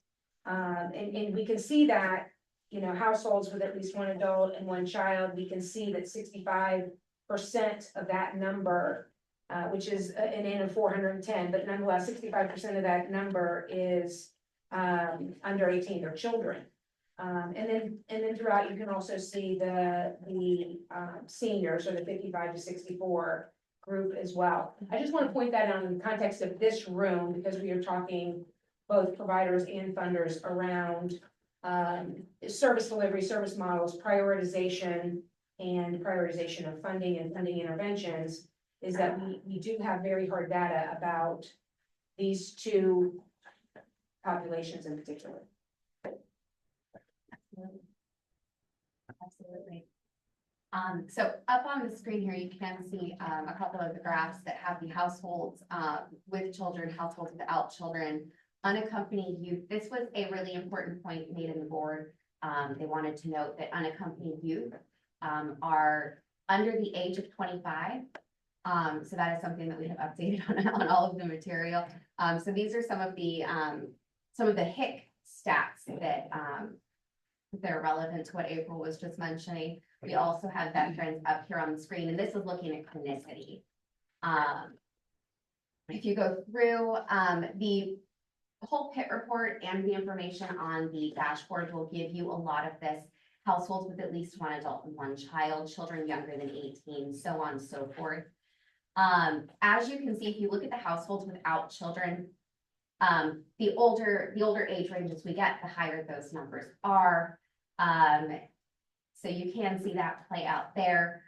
And we can see that, you know, households with at least one adult and one child, we can see that 65% of that number, which is an N of 410, but nonetheless, 65% of that number is under 18, they're children. And then throughout, you can also see the seniors, or the 55 to 64 group as well. I just want to point that out in the context of this room, because we are talking both providers and funders around service delivery, service models, prioritization, and prioritization of funding and funding interventions, is that we do have very hard data about these two populations in particular. Absolutely. So up on the screen here, you can see a couple of the graphs that have the households with children, households without children, unaccompanied youth. This was a really important point made in the board. They wanted to note that unaccompanied youth are under the age of 25. So that is something that we have updated on all of the material. So these are some of the HIC stats that are relevant to what April was just mentioning. We also have veterans up here on the screen, and this is looking at chronicity. If you go through the whole PIT report and the information on the dashboard will give you a lot of this. Households with at least one adult and one child, children younger than 18, so on and so forth. As you can see, if you look at the households without children, the older age ranges we get, the higher those numbers are. So you can see that play out there.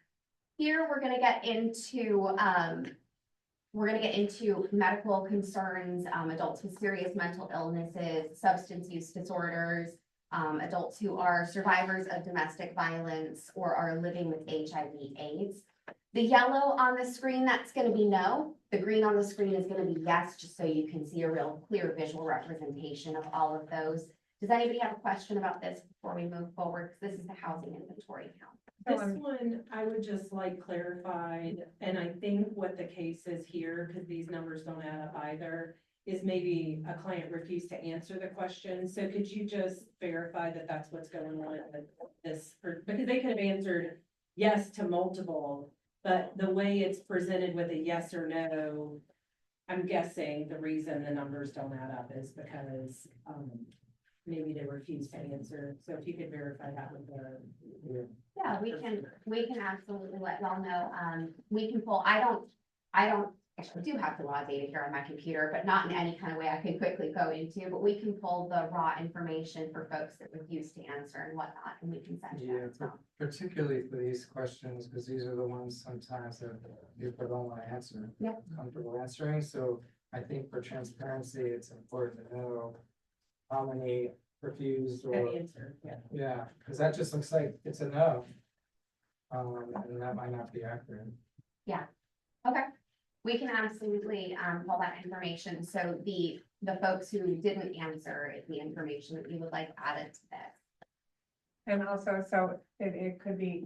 Here we're going to get into medical concerns, adults with serious mental illnesses, substance use disorders, adults who are survivors of domestic violence or are living with HIV/AIDS. The yellow on the screen, that's going to be no. The green on the screen is going to be yes, just so you can see a real clear visual representation of all of those. Does anybody have a question about this before we move forward? Because this is the housing inventory count. This one, I would just like clarified, and I think what the case is here, because these numbers don't add up either, is maybe a client refused to answer the question. So could you just verify that that's what's going on with this? Because they could have answered yes to multiple, but the way it's presented with a yes or no, I'm guessing the reason the numbers don't add up is because maybe they refused to answer. So if you could verify that with the. Yeah, we can absolutely let y'all know. We can pull, I actually do have the raw data here on my computer, but not in any kind of way I can quickly go into, but we can pull the raw information for folks that refuse to answer and whatnot, and we can send you that. So. Particularly for these questions, because these are the ones sometimes that people don't want to answer. Yeah. Comfortable answering. So I think for transparency, it's important to know how many refused or. Answer, yeah. Yeah, because that just looks like it's a no. And that might not be accurate. Yeah, okay. We can absolutely pull that information. So the folks who didn't answer is the information that we would like added to this. And also, so it could be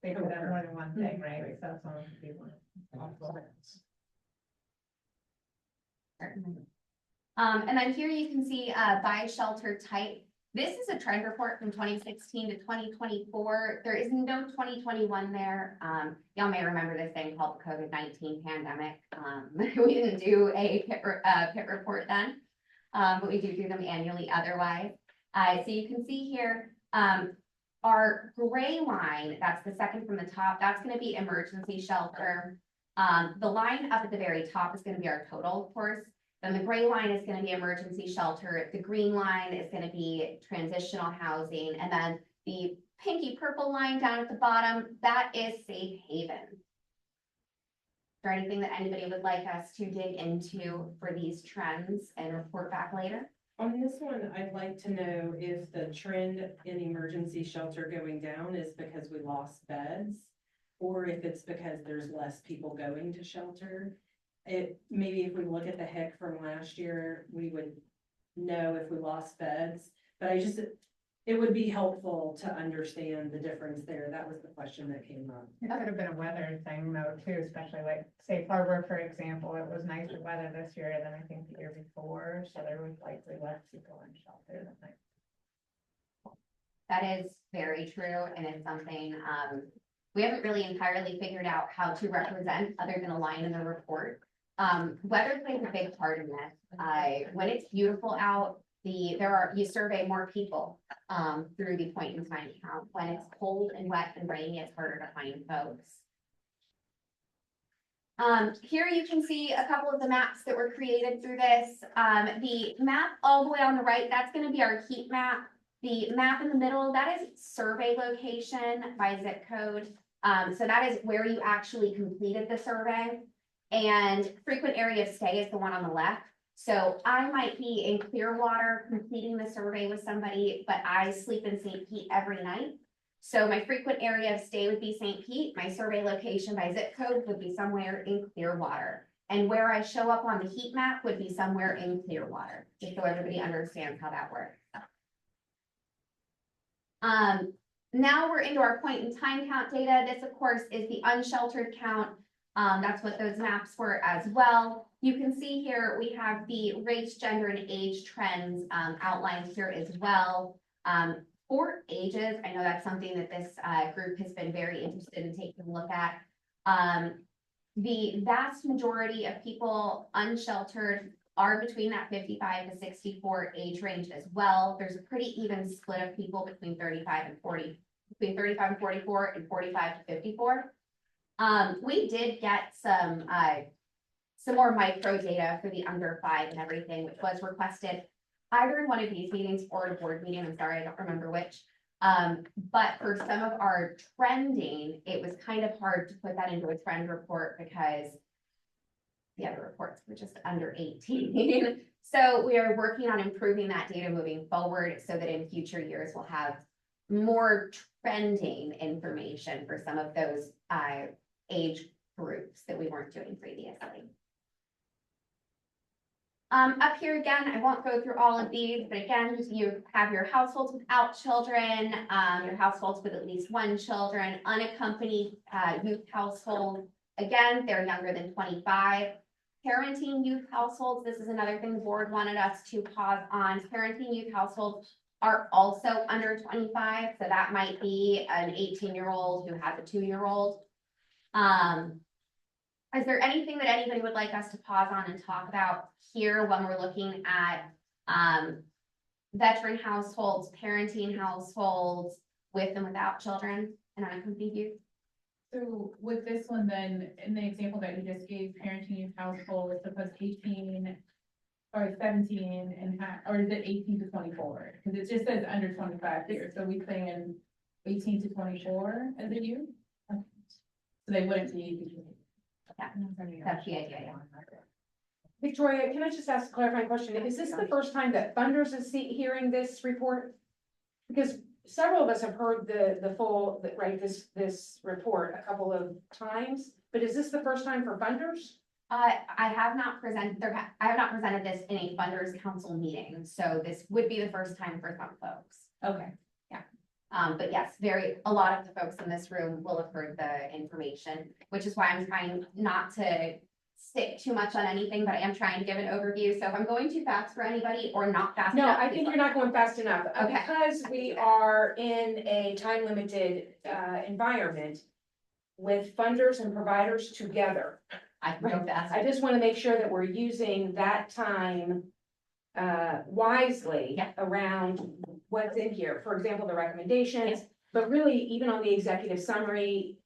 they could have more than one thing, right? So someone could be one. Certainly. And then here you can see by shelter type. This is a trend report from 2016 to 2024. There is no 2021 there. Y'all may remember this thing called the COVID-19 pandemic. We didn't do a PIT report then, but we do them annually otherwise. So you can see here, our gray line, that's the second from the top, that's going to be emergency shelter. The line up at the very top is going to be our total, of course. Then the gray line is going to be emergency shelter. The green line is going to be transitional housing. And then the pinky purple line down at the bottom, that is safe haven. Is there anything that anybody would like us to dig into for these trends and report back later? On this one, I'd like to know if the trend in emergency shelter going down is because we lost beds, or if it's because there's less people going to shelter. Maybe if we look at the HIC from last year, we would know if we lost beds, but it would be helpful to understand the difference there. That was the question that came up. It could have been a weather thing though too, especially like Safe Harbor, for example, it was nicer weather this year than I think the year before, so there was likely less people in shelter than like. That is very true, and it's something, we haven't really entirely figured out how to represent other than a line in the report. Weather plays a big part in this. When it's beautiful out, you survey more people, through the point in time count. When it's cold and wet and rainy, it's harder to find folks. Here you can see a couple of the maps that were created through this. The map all the way on the right, that's gonna be our heat map. The map in the middle, that is survey location by zip code. So that is where you actually completed the survey. And frequent area of stay is the one on the left. So I might be in Clearwater completing the survey with somebody, but I sleep in St. Pete every night. So my frequent area of stay would be St. Pete. My survey location by zip code would be somewhere in Clearwater. And where I show up on the heat map would be somewhere in Clearwater, just so everybody understands how that works. Now we're into our point in time count data. This, of course, is the unsheltered count. That's what those maps were as well. You can see here we have the race, gender, and age trends outlined here as well. For ages, I know that's something that this group has been very interested in taking a look at. The vast majority of people unsheltered are between that 55 to 64 age range as well. There's a pretty even split of people between 35 and 40, between 35 and 44 and 45 to 54. We did get some more micro data for the under 5 and everything, which was requested either in one of these meetings or at a board meeting. I'm sorry, I don't remember which. But for some of our trending, it was kind of hard to put that into a trend report because the other reports were just under 18. So we are working on improving that data moving forward so that in future years we'll have more trending information for some of those age groups that we weren't doing previously. Up here again, I won't go through all of these, but again, you have your households without children, your households with at least one children, unaccompanied youth households. Again, they're younger than 25. Parenting youth households, this is another thing the board wanted us to pause on. Parenting youth households are also under 25, so that might be an 18-year-old who has a 2-year-old. Is there anything that anybody would like us to pause on and talk about here when we're looking at veteran households, parenting households with and without children and unaccompanied youth? So with this one, then, in the example that you just gave, parenting youth household is supposed 18 or 17 and or is it 18 to 24? Because it just says under 25 here. So we saying 18 to 24 as a youth? Okay. So they wouldn't be. Yeah, that's the idea. Yeah. Victoria, can I just ask a clarifying question? Is this the first time that funders is hearing this report? Because several of us have heard the full, right, this report a couple of times, but is this the first time for funders? I have not presented this in a funders council meeting, so this would be the first time for some folks. Okay. But yes, a lot of the folks in this room will have heard the information, which is why I'm trying not to stick too much on anything, but I am trying to give an overview. So if I'm going too fast for anybody or not fast No, enough. I think you're not going fast enough. Okay. Because we are in a time limited environment with funders and providers together. I can go fast. I just want to make sure that we're using that time wisely around what's in here. For example, the recommendations, but really even on the executive summary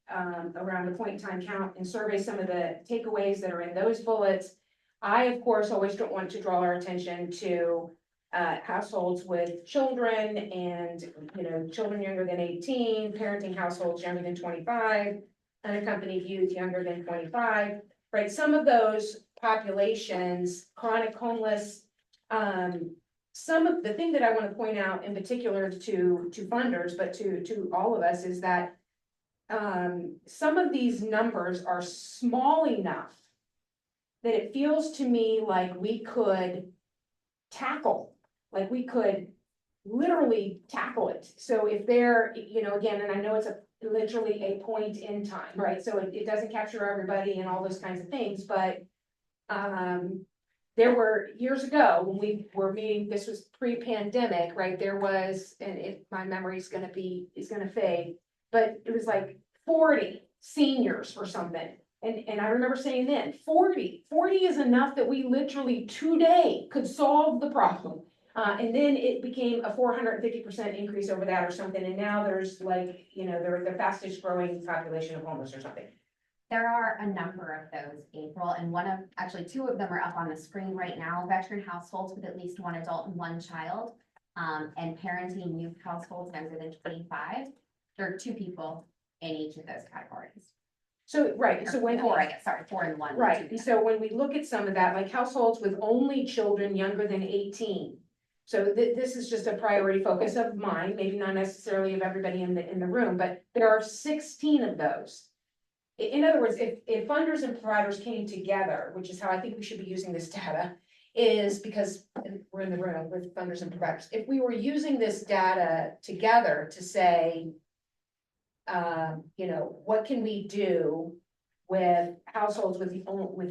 around the point in time count and survey, some of the takeaways that are in those bullets. I, of course, always don't want to draw our attention to households with children and, children younger than 18, parenting households younger than 25, unaccompanied youth younger than 25, right? Some of those populations, chronic homeless, some of the thing that I want to point out in particular to funders, but to all of us is that some of these numbers are small enough that it feels to me like we could tackle, like we could literally tackle it. So if they're, you know, again, and I know it's literally a point in time, right? So it doesn't capture everybody and all those kinds of things, but there were years ago when we were meeting, this was pre-pandemic, right? There was, and my memory is gonna fade, but it was like 40 seniors or something. And I remember saying then, 40 is enough that we literally today could solve the problem. And then it became a 450% increase over that or something, and now there's like, you know, they're the fastest growing population of homeless or something. There are a number of those, April, and actually two of them are up on the screen right now. Veteran households with at least one adult and one child, and parenting youth households younger than 25. There are 2 people in each of those categories. So, right, so when. 4, I guess, sorry, 4 and 1. Right, and so when we look at some of that, like households with only children younger than 18. So this is just a priority focus of mine, maybe not necessarily of everybody in the room, but there are 16 of those. In other words, if funders and providers came together, which is how I think we should be using this data, is because we're in the room with funders and providers. If we were using this data together to say, you know, what can we do with households with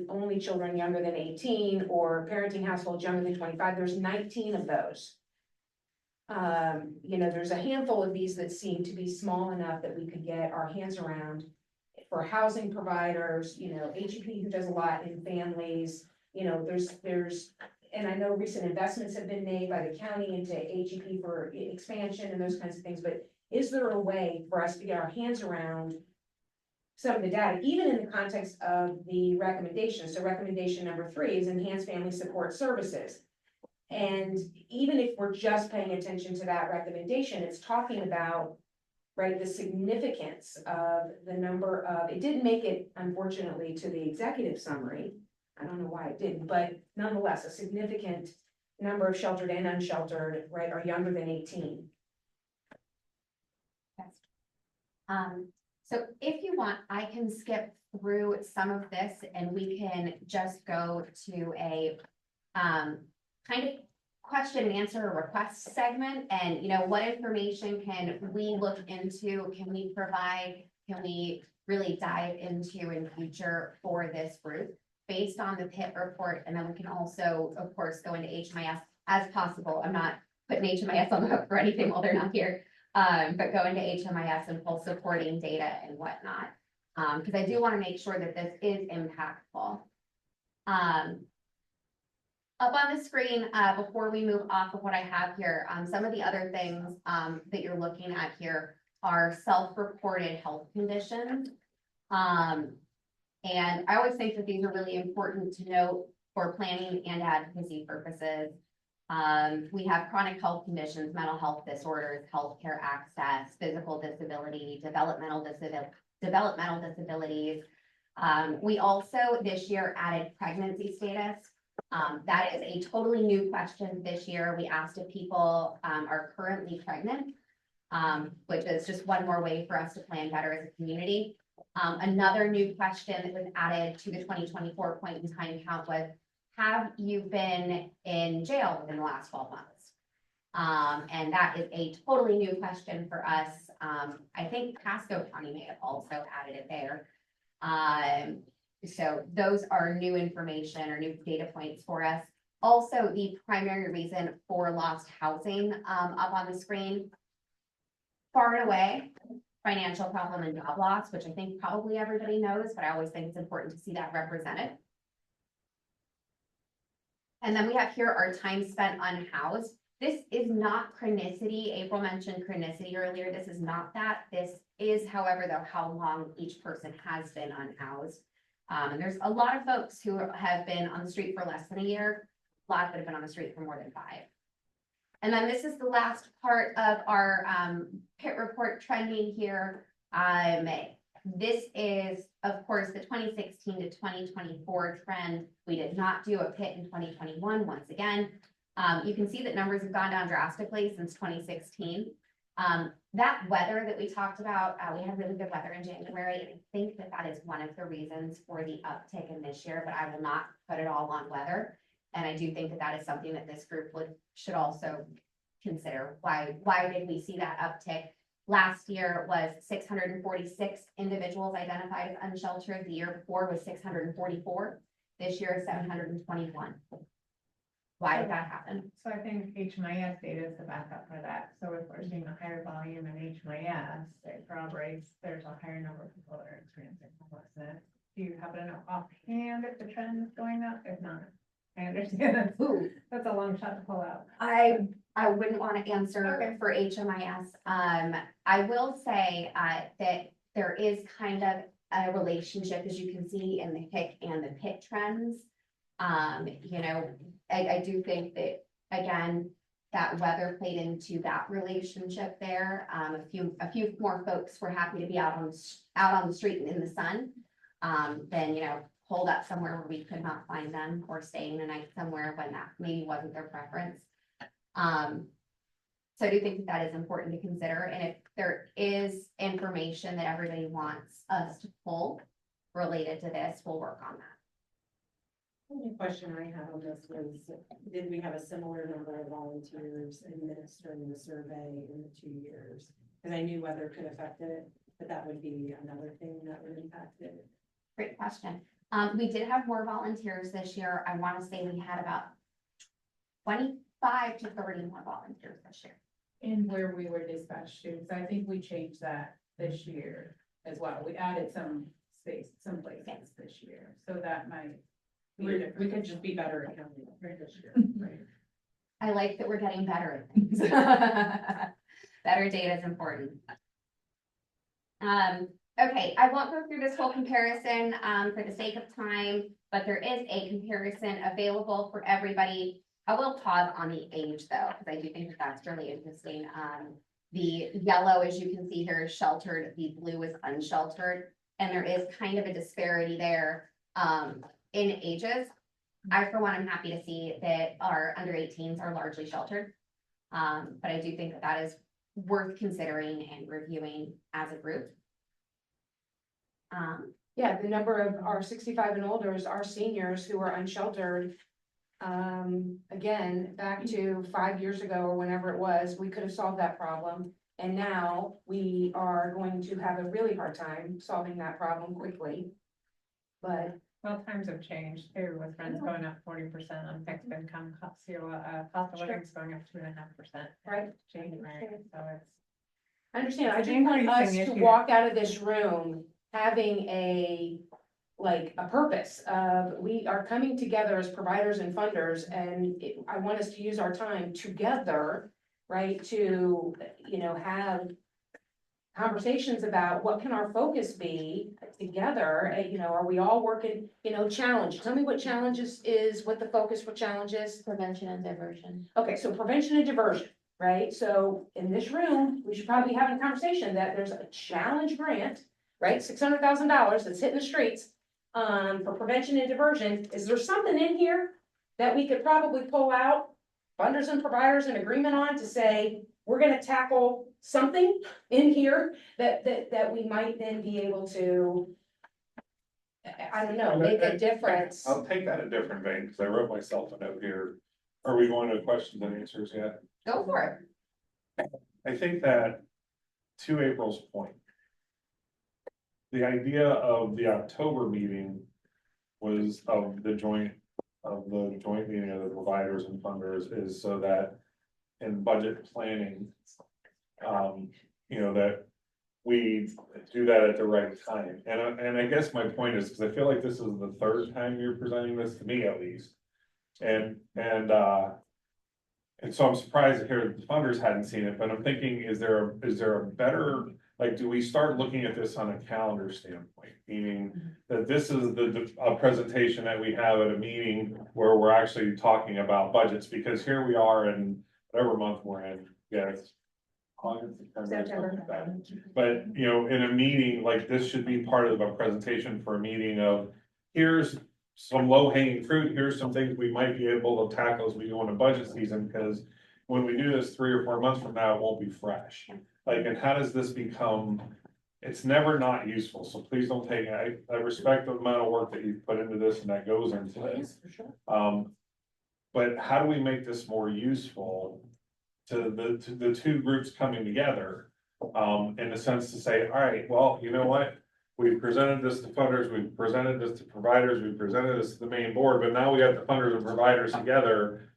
only children younger than 18 or parenting households younger than 25, there's 19 of those. You know, there's a handful of these that seem to be small enough that we could get our hands around. For housing providers, you know, HEP who does a lot in families, you know, there's, and I know recent investments have been made by the county into HEP for expansion and those kinds of things, but is there a way for us to get our hands around some of the data, even in the context of the recommendations? So recommendation number 3 is enhanced family support services. And even if we're just paying attention to that recommendation, it's talking about, right, the significance of the number of, it didn't make it, unfortunately, to the executive summary. I don't know why it didn't, but nonetheless, a significant number of sheltered and unsheltered, right, are younger than 18. So if you want, I can skip through some of this and we can just go to a kind of question and answer or request segment. And, you know, what information can we look into? Can we provide? Can we really dive into in future for this group based on the PIT report? And then we can also, of course, go into HMIS as possible. I'm not putting HMIS on the hook for anything while they're not here. But go into HMIS and pull supporting data and whatnot. Because I do want to make sure that this is impactful. Up on the screen, before we move off of what I have here, some of the other things that you're looking at here are self-reported health conditions. And I always think that these are really important to note for planning and advocacy purposes. We have chronic health conditions, mental health disorders, healthcare access, physical disability, developmental disabilities. We also this year added pregnancy status. That is a totally new question this year. We asked if people are currently pregnant, which is just one more way for us to plan better as a community. Another new question that was added to the 2024 point in time count was, have you been in jail within the last 12 months? And that is a totally new question for us. I think Pasco County may have also added it there. So those are new information or new data points for us. Also, the primary reason for lost housing up on the screen, far and away, financial problem and job loss, which I think probably everybody knows, but I always think it's important to see that represented. And then we have here our time spent unhoused. This is not chronicity. April mentioned chronicity earlier. This is not that. This is, however, though, how long each person has been unhoused. And there's a lot of folks who have been on the street for less than a year, a lot that have been on the street for more than 5. And then this is the last part of our PIT report trending here. This is, of course, the 2016 to 2024 trend. We did not do a PIT in 2021, once again. You can see that numbers have gone down drastically since 2016. That weather that we talked about, we had really good weather in January, and I think that that is one of the reasons for the uptick in this year, but I will not put it all on weather. And I do think that that is something that this group should also consider. Why did we see that uptick? Last year was 646 individuals identified as unsheltered. The year before was 644. This year is 721. Why did that happen? So I think HMIS data is the backup for that. So if we're seeing a higher volume in HMIS, it corroborates there's a higher number of people that are experiencing homelessness. Do you happen to know offhand if the trend is going up? If not, I understand that's a long shot to pull out. I wouldn't want to answer for HMIS. I will say that there is kind of a relationship, as you can see in the HIC and the PIT trends. You know, I do think that, again, that weather played into that relationship there. A few more folks were happy to be out on the street and in the sun, than, you know, holed up somewhere where we could not find them, or staying the night somewhere when that maybe wasn't their preference. So I do think that that is important to consider. And if there is information that everybody wants us to pull related to this, we'll work on that. The only question I had on this was, did we have a similar number of volunteers administering the survey in the 2 years? Because I knew weather could affect it, but that would be another thing that would impact it. Great question. We did have more volunteers this year. I want to say we had about 25 to 30 more volunteers this year. And where we were dispatched to, because I think we changed that this year as well. We added some space, some places this year, so that might. We could just be better at counting this year. Right. I like that we're getting better at things. Better data is important. Okay, I won't go through this whole comparison for the sake of time, but there is a comparison available for everybody. I will pause on the age though, because I do think that that's really interesting. The yellow, as you can see here, is sheltered, the blue is unsheltered, and there is kind of a disparity there in ages. I, for one, am happy to see that our under 18s are largely sheltered. But I do think that that is worth considering and reviewing as a group. Yeah, the number of our 65 and olders, our seniors who are unsheltered. Again, back to 5 years ago or whenever it was, we could have solved that problem. And now we are going to have a really hard time solving that problem quickly. But Well, times have changed too, with rents going up 40% on fixed income, cost of living is going up 2.5%. Right. January, so it's. I understand, I It's just want us increasing to issue. walk out of this room having a purpose of, we are coming together as providers and funders, and I want us to use our time together, right, to, you know, have conversations about what can our focus be together, you know, are we all working, you know, challenge, tell me what challenges is, what the focus for challenges. Prevention and diversion. Okay, so prevention and diversion, right? So in this room, we should probably be having a conversation that there's a challenge grant, right? $600,000 that's hitting the streets for prevention and diversion. Is there something in here that we could probably pull out, funders and providers in agreement on, to say, we're gonna tackle something in here that we might then be able to, I don't know, make a difference. I'll take that a different vein, because I wrote myself a note here. Are we going to questions and answers yet? Go for it. I think that, to April's point, the idea of the October meeting was of the joint meeting of the providers and funders, is so that in budget planning, you know, that we do that at the right time. And I guess my point is, because I feel like this is the third time you're presenting this to me, at least. And so I'm surprised to hear that the funders hadn't seen it, but I'm thinking, is there a better, like, do we start looking at this on a calendar standpoint? Meaning that this is a presentation that we have at a meeting where we're actually talking about budgets, because here we are in whatever month we're in, yes. August, September, something like that. But, you know, in a meeting like this should be part of a presentation for a meeting of, here's some low hanging fruit, here's some things we might be able to tackle as we go into budget season, because when we do this 3 or 4 months from now, it won't be fresh. Like, and how does this become, it's never not useful, so please don't take it, I respect the amount of work that you've put into this and that goes into this. But how do we make this more useful to the two groups coming together? In a sense to say, all right, well, you know what? We've presented this to funders, we've presented this to providers, we've presented this to the main board, but now we got the funders and providers together.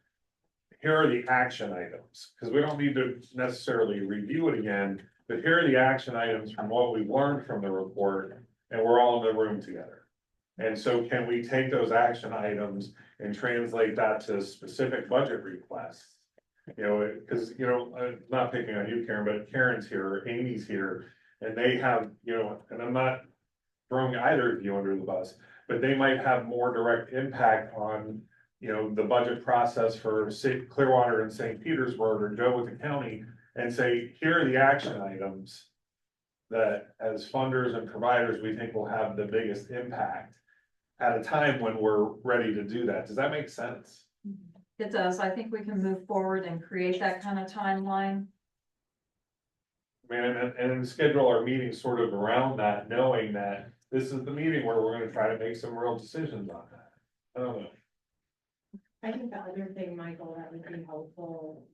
Here are the action items, because we don't need to necessarily review it again, but here are the action items from what we've learned from the report, and we're all in the room together. And so can we take those action items and translate that to specific budget requests? You know, because, you know, I'm not picking on you, Karen, but Karen's here, Amy's here, and they have, you know, and I'm not throwing either of you under the bus, but they might have more direct impact on, you know, the budget process for Clearwater and St. Petersburg or Joe with the county, and say, here are the action items that as funders and providers, we think will have the biggest impact at a time when we're ready to do that. Does that make sense? It does. I think we can move forward and create that kind of timeline. I mean, and schedule our meetings sort of around that, knowing that this is the meeting where we're gonna try to make some real decisions on that. I don't know. I think the other thing, Michael, that would be helpful,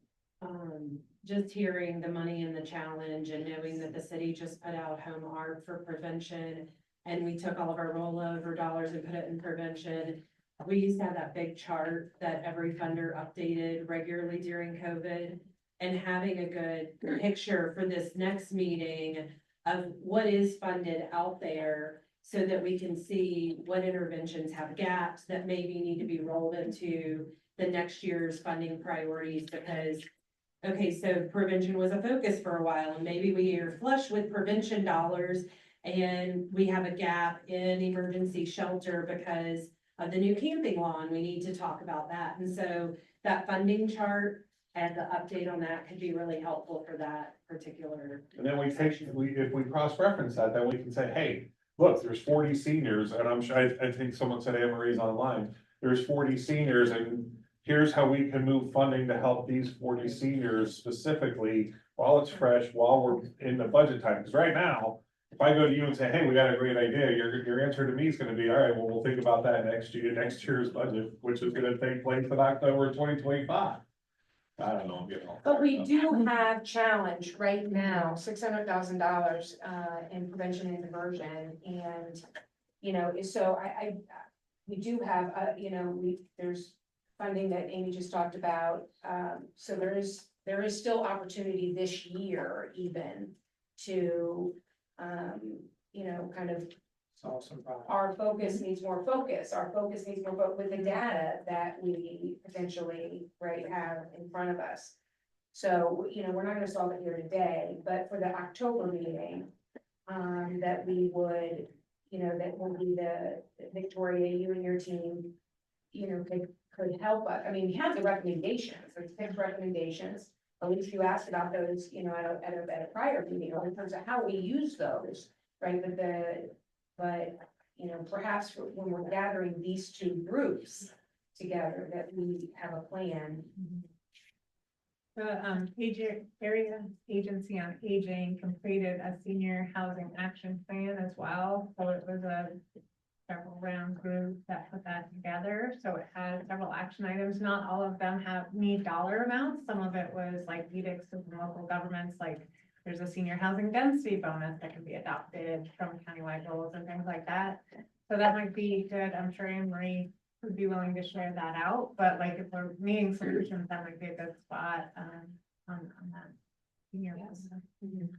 just hearing the money in the challenge and knowing that the city just put out home art for prevention. And we took all of our rollover dollars and put it in prevention. We used to have that big chart that every funder updated regularly during COVID. And having a good picture for this next meeting of what is funded out there, so that we can see what interventions have gaps that maybe need to be rolled into the next year's funding priorities. Because, okay, so prevention was a focus for a while, and maybe we are flush with prevention dollars, and we have a gap in emergency shelter because of the new camping law, and we need to talk about that. And so that funding chart and the update on that could be really helpful for that particular. And then we take, if we cross-reference that, then we can say, hey, look, there's 40 seniors, and I'm sure, I think someone said Anne Marie's online. There's 40 seniors, and here's how we can move funding to help these 40 seniors specifically while it's fresh, while we're in the budget time. Because right now, if I go to you and say, hey, we got a great idea, your answer to me is gonna be, all right, well, we'll think about that next year's budget, which is gonna take place in October 2025. I don't know, I'm getting all. But we do have challenge right now, $600,000 in prevention and diversion, and, you know, so we do have, you know, there's funding that Amy just talked about, so there is still opportunity this year even to, you know, kind of. Our focus needs more focus, with the data that we potentially, right, have in front of us. So, you know, we're not gonna solve it here today, but for the October meeting, that we would, you know, that will be the Victoria, you and your team, you know, could help us. I mean, we have the recommendations, there's 6 recommendations. At least you asked about those, you know, at a prior meeting, or in terms of how we use those, right? But, you know, perhaps when we're gathering these two groups together, that we have a plan. The Area Agency on Aging completed a senior housing action plan as well. So it was a several round group that put that together. So it has several action items. Not all of them need dollar amounts. Some of it was like edicts from local governments, like there's a senior housing density bonus that can be adopted from countywide goals and things like that. So that might be good. I'm sure Anne Marie would be willing to share that out, but like if we're needing solutions, that might be a good spot on that. Senior housing.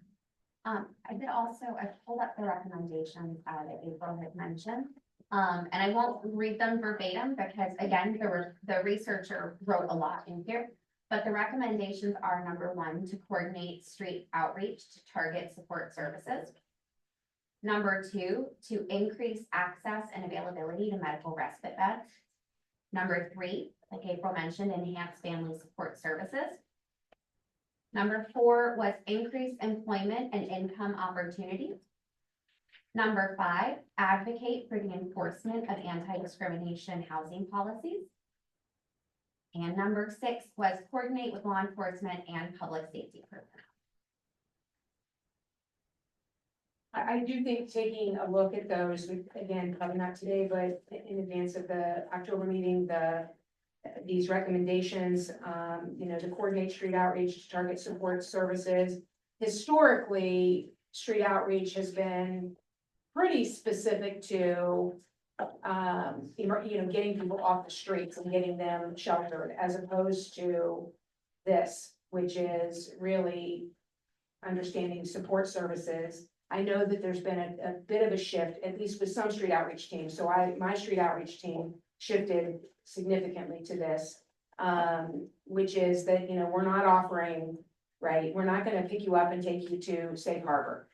I did also, I pulled up the recommendations that April had mentioned. And I won't read them verbatim because again, the researcher wrote a lot in here. But the recommendations are: number 1, to coordinate street outreach to target support services. Number 2, to increase access and availability to medical respite beds. Number 3, like April mentioned, enhance family support services. Number 4 was increase employment and income opportunities. Number 5, advocate for the enforcement of anti-discrimination housing policies. And number 6 was coordinate with law enforcement and public safety personnel. I do think taking a look at those, again, probably not today, but in advance of the October meeting, these recommendations, to coordinate street outreach, to target support services. Historically, street outreach has been pretty specific to, getting people off the streets and getting them sheltered, as opposed to this, which is really understanding support services. I know that there's been a bit of a shift, at least with some street outreach teams. So my street outreach team shifted significantly to this, which is that, we're not offering, right? We're not gonna pick you up and take you to Safe Harbor.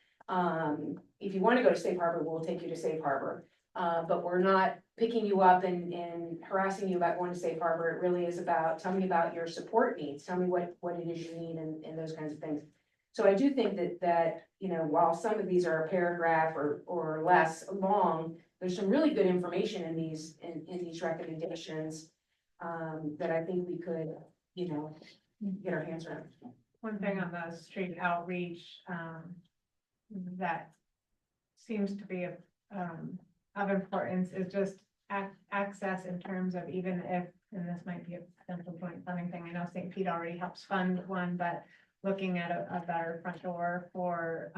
If you wanna go to Safe Harbor, we'll take you to Safe Harbor. But we're not picking you up and harassing you about going to Safe Harbor. It really is about, tell me about your support needs, tell me what it is you need and those kinds of things. So I do think that, while some of these are a paragraph or less long, there's some really good information in these recommendations, that I think we could, get our hands around. One thing on the street outreach, that seems to be of importance is just access in terms of, even if, and this might be a potential joint funding thing, I know St. Pete already helps fund one, but looking at a better front door for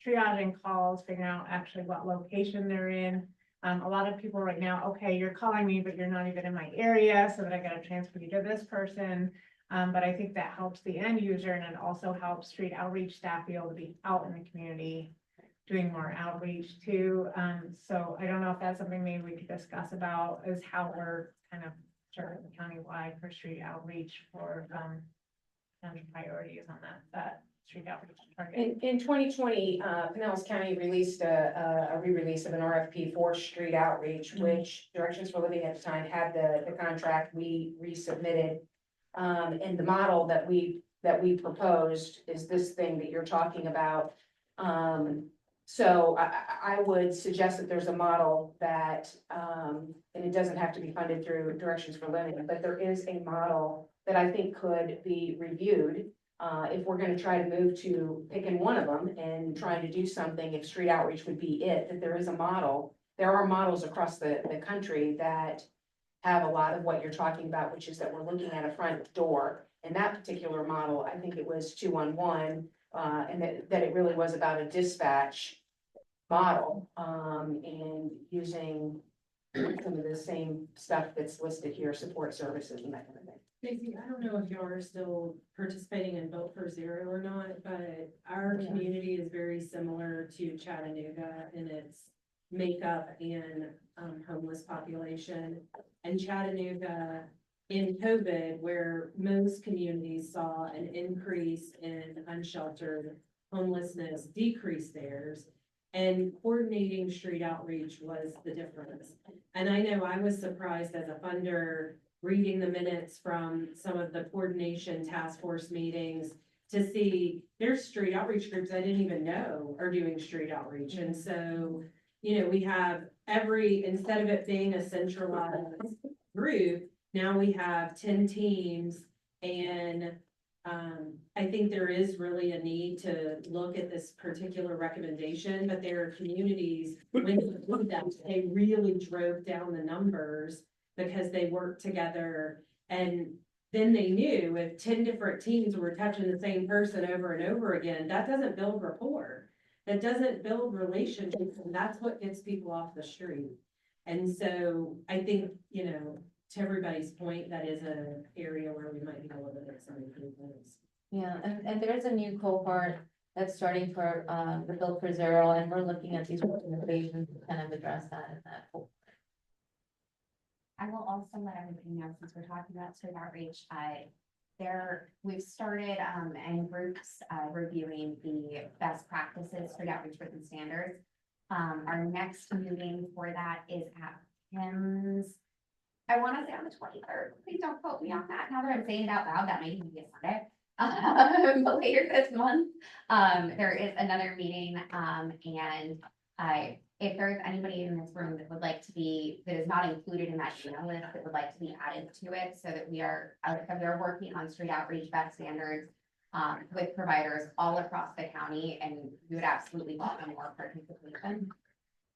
triaging calls, figuring out actually what location they're in. A lot of people right now, okay, you're calling me, but you're not even in my area, so that I gotta transfer you to this person. But I think that helps the end user, and it also helps street outreach staff be able to be out in the community doing more outreach too. So I don't know if that's something maybe we could discuss about, is how we're kind of starting countywide for street outreach for priorities on that street outreach target. In 2020, Pinellas County released a re-release of an RFP for street outreach, which Directions for Living at the time had the contract. We resubmitted, and the model that we proposed is this thing that you're talking about. So I would suggest that there's a model that, and it doesn't have to be funded through Directions for Living, but there is a model that I think could be reviewed, if we're gonna try to move to picking one of them and trying to do something, if street outreach would be it, that there is a model. There are models across the country that have a lot of what you're talking about, which is that we're looking at a front door. And that particular model, I think it was 211, and that it really was about a dispatch model, and using some of the same stuff that's listed here, support services and that kind of thing. Stacey, I don't know if y'all are still participating in Vote for Zero or not, but our community is very similar to Chattanooga in its makeup and homeless population. And Chattanooga in COVID, where most communities saw an increase in unsheltered homelessness, decreased theirs. And coordinating street outreach was the difference. And I know I was surprised as a funder reading the minutes from some of the coordination task force meetings to see there's street outreach groups I didn't even know are doing street outreach. And so, we have instead of it being a centralized group, now we have 10 teams. And I think there is really a need to look at this particular recommendation, but there are communities, when you look at them, they really drove down the numbers because they worked together. And then they knew if 10 different teams were touching the same person over and over again, that doesn't build rapport. That doesn't build relationships, and that's what gets people off the street. And so I think, to everybody's point, that is an area where we might be able to make some improvements. Yeah, and there's a new cohort that's starting for the Build for Zero, and we're looking at these recommendations to kind of address that in that cohort. I will also let everybody know, since we're talking about street outreach, we've started in groups reviewing the best practices, street outreach written standards. Our next meeting for that is at Tim's, I want to say on the 23rd. Please don't quote me on that. Now that I'm saying it out loud, that might even be a Sunday. But later this month, there is another meeting, and if there's anybody in this room that would like to be, that is not included in that email list, that would like to be added to it, so that we are working on street outreach best standards with providers all across the county, and we would absolutely welcome more participation.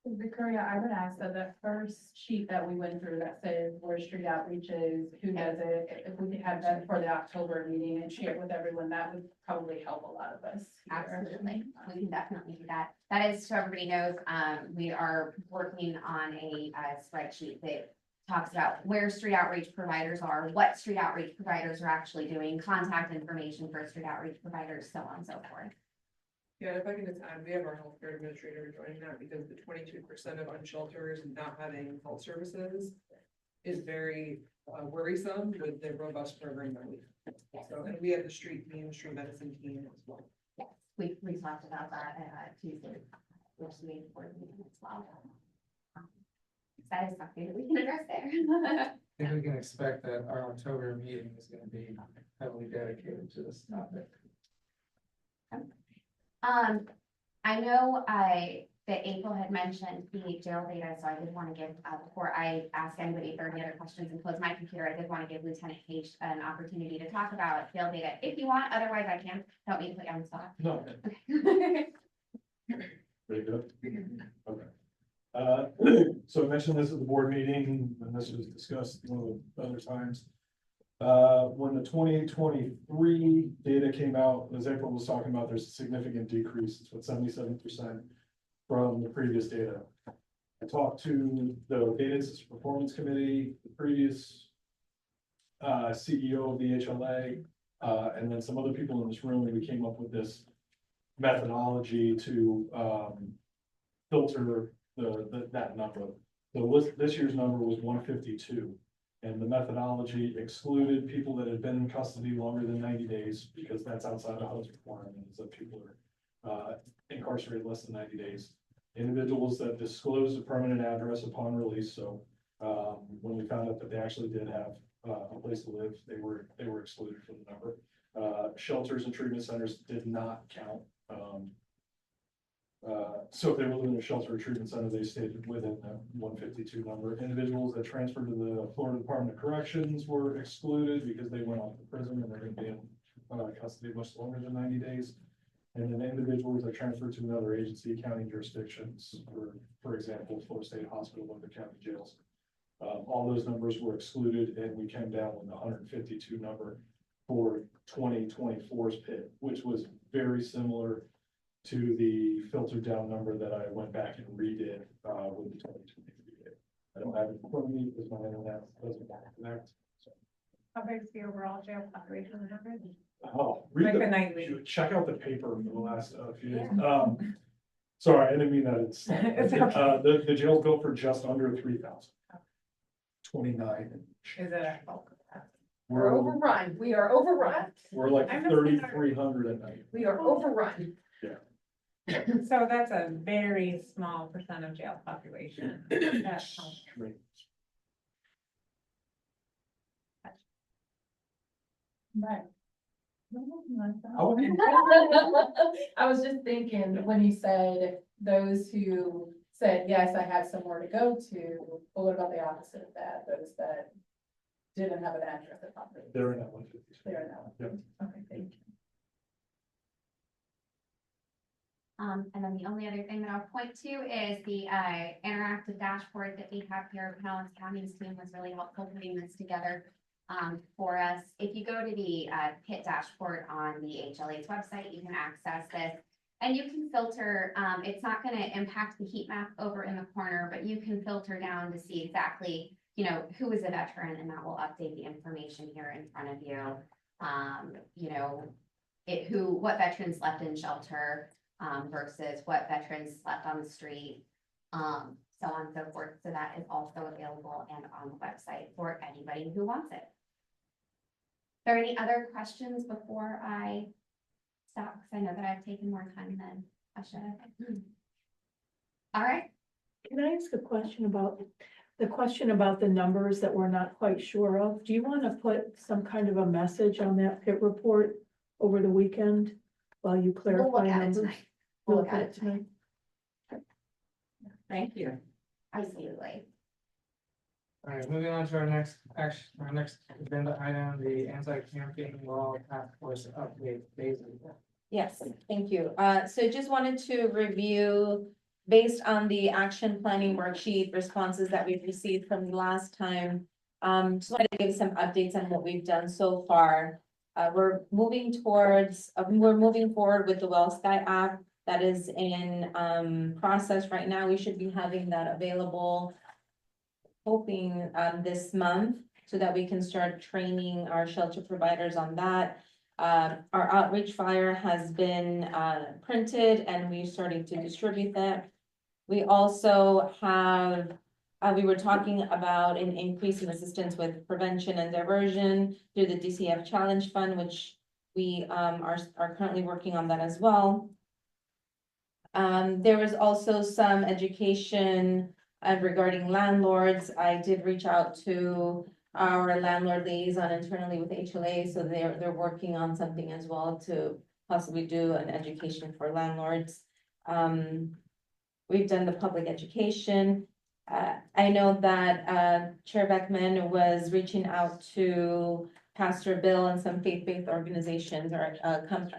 Victoria, I would ask that the first sheet that we went through that says where street outreach is, who does it, if we could have that for the October meeting and share it with everyone, that would probably help a lot of us. here. Absolutely, we can definitely do that. That is, so everybody knows, we are working on a spreadsheet that talks about where street outreach providers are, what street outreach providers are actually doing, contact information for street outreach providers, so on and so forth. Yeah, if I can just add, we have our healthcare administrator joining that because the 22% of unshelters not having health services is very worrisome with the robust program that we have. So, and we have the mainstream medicine team as well. Yes, we talked about that at Tuesday, which made board meeting as well. That is something that we can address there. I think we can expect that our October meeting is gonna be heavily dedicated to this topic. I know that April had mentioned the jail data, so I did want to give, before I ask anybody if there are any other questions and close my computer, I did want to give Lieutenant Page an opportunity to talk about jail data if you want, otherwise I can, don't mean to put you on the spot. No. Okay. Very good. Okay. So I mentioned this at the board meeting, and this was discussed one of the other times. When the 2023 data came out, as April was talking about, there's a significant decrease. It's what 77% from the previous data. I talked to the Data System Performance Committee, the previous CEO of the HLA, and then some other people in this room, and we came up with this methodology to filter that number. This year's number was 152. And the methodology excluded people that had been in custody longer than 90 days, because that's outside the HUD's requirements that people are incarcerated less than 90 days. Individuals that disclosed a permanent address upon release. So when we found out that they actually did have a place to live, they were excluded from the number. Shelters and treatment centers did not count. So if they were living in a shelter or treatment center, they stayed within the 152 number. Individuals that transferred to the Florida Department of Corrections were excluded because they went off to prison and they're going to be in custody much longer than 90 days. And then individuals that transferred to another agency, county jurisdictions, for example, Florida State Hospital, other county jails. All those numbers were excluded, and we came down with the 152 number for 2024's PIT, which was very similar to the filtered down number that I went back and redid with the 2023 data. I don't have it in front of me because my internet doesn't connect. So. How big is the overall jail population? Oh, Like read the nightly. check out the paper for the last few days. Sorry, I didn't mean that. It's okay. The jail's built for just under 3,000. 29. Is it a bulk? We're overrun. We are overrun. We're like I'm a 3,300 at night. We are overrun. So that's a very small percent of jail population. That's Right. Oh, I was just thinking, when you said those who said, yes, I have somewhere to go to, but what about the opposite of that, those that didn't have an address at property? they're in that 150. They're in that one. Yep. Okay, thank you. And then the only other thing that I'll point to is the interactive dashboard that we have here. Pinellas County's team was really helpful putting this together for us. If you go to the PIT dashboard on the HLA's website, you can access this. And you can filter, it's not going to impact the heat map over in the corner, but you can filter down to see exactly, who is a veteran, and that will update the information here in front of you. What veterans left in shelter versus what veterans left on the street, so on and so forth. So that is also available and on the website for anybody who wants it. Are there any other questions before I stop? Because I know that I've taken more time than I should have. All right. Can I ask a question about the numbers that we're not quite sure of? Do you want to put some kind of a message on that PIT report over the weekend while you clarify We'll look at it numbers? tonight. We'll look at it tonight. Thank you. Absolutely. All right, moving on to our next agenda item, the anti-camping law task force update. Daisy. Yes, thank you. So just wanted to review based on the action planning worksheet responses that we've received from the last time. Just wanted to give some updates on what we've done so far. We're moving forward with the Well Sky app that is in process right now. We should be having that available, hoping this month, so that we can start training our shelter providers on that. Our outreach flyer has been printed and we're starting to distribute that. We also have, we were talking about an increase in assistance with prevention and diversion through the DCF Challenge Fund, which we are currently working on that as well. There was also some education regarding landlords. I did reach out to our landlord liaison internally with HLA, so they're working on something as well to possibly do an education for landlords. We've done the public education. I know that Chair Beckman was reaching out to Pastor Bill and some faith-based organizations or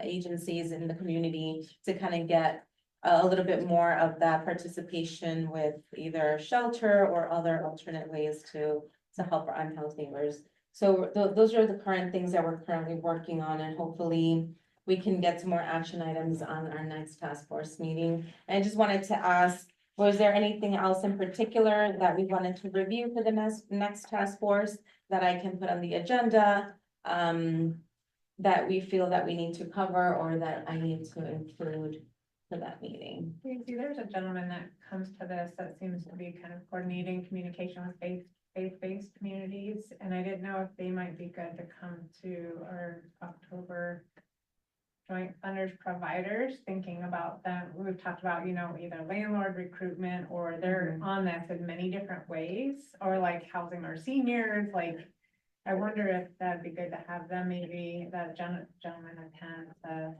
agencies in the community to kind of get a little bit more of that participation with either shelter or other alternate ways to help our unhoused neighbors. So those are the current things that we're currently working on, and hopefully we can get some more action items on our next task force meeting. And I just wanted to ask, was there anything else in particular that we wanted to review for the next task force that I can put on the agenda? That we feel that we need to cover or that I need to include for that meeting? You see, there's a gentleman that comes to this that seems to be kind of coordinating communication with faith-based communities, and I didn't know if they might be good to come to our October joint funders providers, thinking about them. We've talked about, you know, either landlord recruitment or they're on this in many different ways, or like housing our seniors. Like, I wonder if that'd be good to have them, maybe that gentleman attend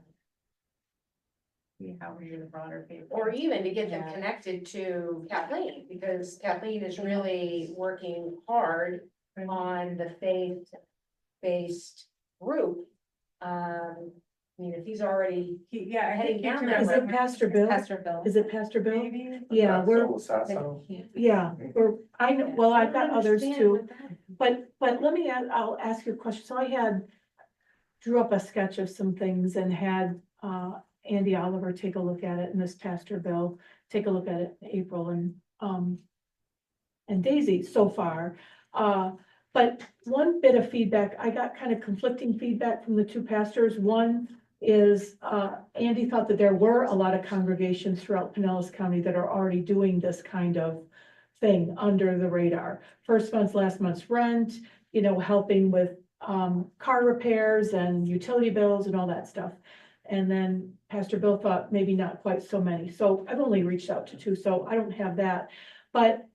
see how we do the broader paper. Or even to get them Yeah. connected to Kathleen, because Kathleen is really working hard on the faith-based group. I mean, if he's already Yeah, I heading think down you that Is road. it Pastor Bill? Pastor Bill. Is it Pastor Bill? maybe. Yeah, I know, well, I've got others too, but let me add, I'll ask you a question. So I drew up a sketch of some things and had, Andy Oliver take a look at it, and this Pastor Bill take a look at it, April and Daisy so far. But one bit of feedback, I got kind of conflicting feedback from the two pastors. One is, Andy thought that there were a lot of congregations throughout Pinellas County that are already doing this kind of thing under the radar. First month's, last month's rent, you know, helping with car repairs and utility bills and all that stuff. And then Pastor Bill thought maybe not quite so many. So I've only reached out to two, so I don't have that. But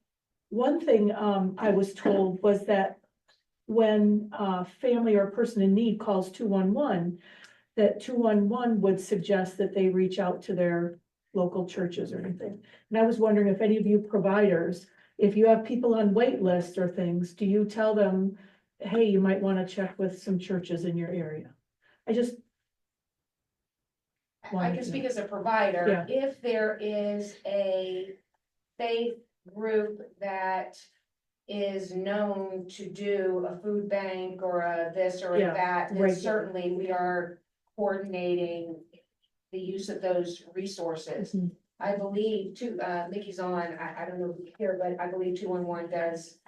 one thing I was told was that when a family or a person in need calls 211, that 211 would suggest that they reach out to their local churches or anything. And I was wondering if any of you providers, if you have people on wait lists or things, do you tell them, hey, you might want to check with some churches in your area? I can speak as a provider, Yeah. if there is a faith group that is known to do a food bank or a this or a Yeah, that, then right. certainly we are coordinating the use of those resources. Mhm. I believe too, Mickey's on, I don't know if you care, but I believe 211 does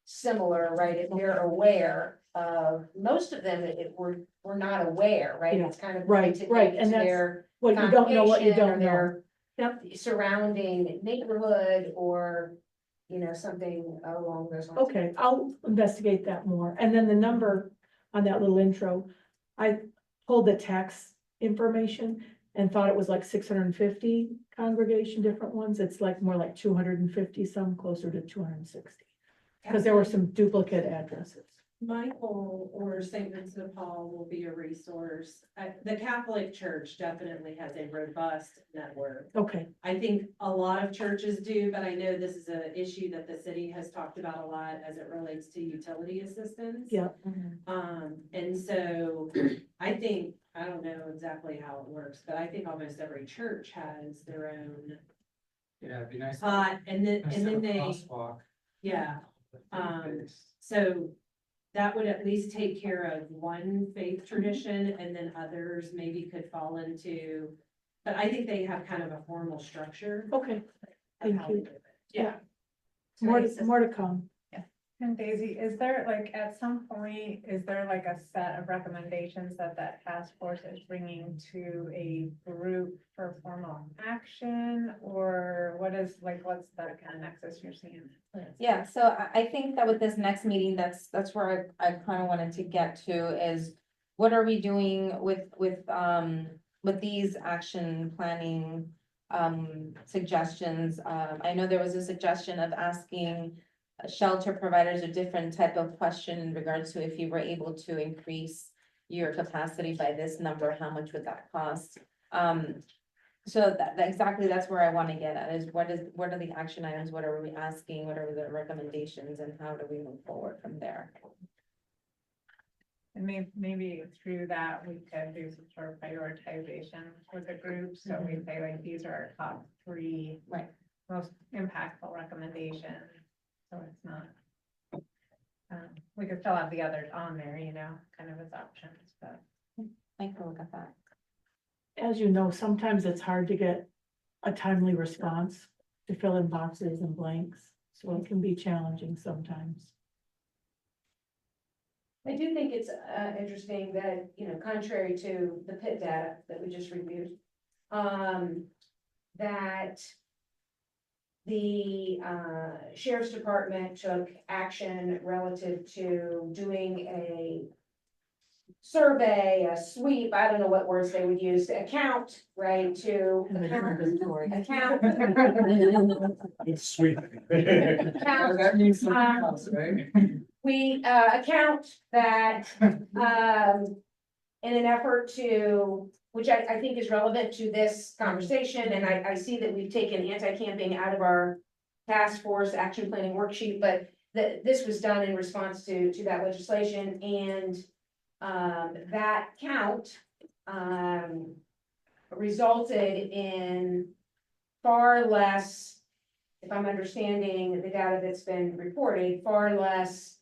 similar, right? If they're aware of, most of them, we're not aware, right? Yeah, It's kind of right, pointed right, maybe and to that's their What you don't know, what you congregation or don't know. their Yep. surrounding neighborhood or, you know, something along those lines. Okay, I'll investigate that more. And then the number on that little intro, I pulled the tax information and thought it was like 650 congregation, different ones. It's like more like 250, some closer to 260. Because there were some duplicate addresses. Michael or St. Vincent de Paul will be a resource. The Catholic Church definitely has a robust network. Okay, I think a lot of churches do, but I know this is an issue that the city has talked about a lot as it relates to utility assistance. yeah, And so I think, I don't know exactly how it works, but I think almost every church has their own Yeah, it'd be nice. pot, and then, nice and to have then a they, crosswalk. yeah. Face. So that would at least take care of one faith tradition, and then others maybe could fall into, but I think they have kind of a formal structure. okay, of thank how they you. do it. Yeah. More to come. And Daisy, is there like, at some point, is there like a set of recommendations that that task force is bringing to a group for formal action? Or what is, like, what's the kind of nexus you're seeing? Yeah, so I think that with this next meeting, that's where I kind of wanted to get to is what are we doing with these action planning suggestions? I know there was a suggestion of asking shelter providers a different type of question in regards to if you were able to increase your capacity by this number, how much would that cost? So that exactly, that's where I want to get at is what are the action items? What are we asking? What are the recommendations and how do we move forward from there? And maybe through that, we could do some sort of prioritization with the group, so we say like, these are our top 3 Right. most impactful recommendations, so it's not. We could still have the others on there, you know, kind of as options, but. I can look at that. As you know, sometimes it's hard to get a timely response to fill in boxes and blanks, so it can be challenging sometimes. I do think it's interesting that, you know, contrary to the PIT data that we just reviewed, that the sheriff's department took action relative to doing a survey, a sweep, I don't know what words they would use, to account, right, to account. It's sweet. Account, That means something else, right? we account that, in an effort to, which I think is relevant to this conversation, and I see that we've taken anti-camping out of our task force action planning worksheet, but this was done in response to that legislation, and that count resulted in far less, if I'm understanding the data that's been reported, far less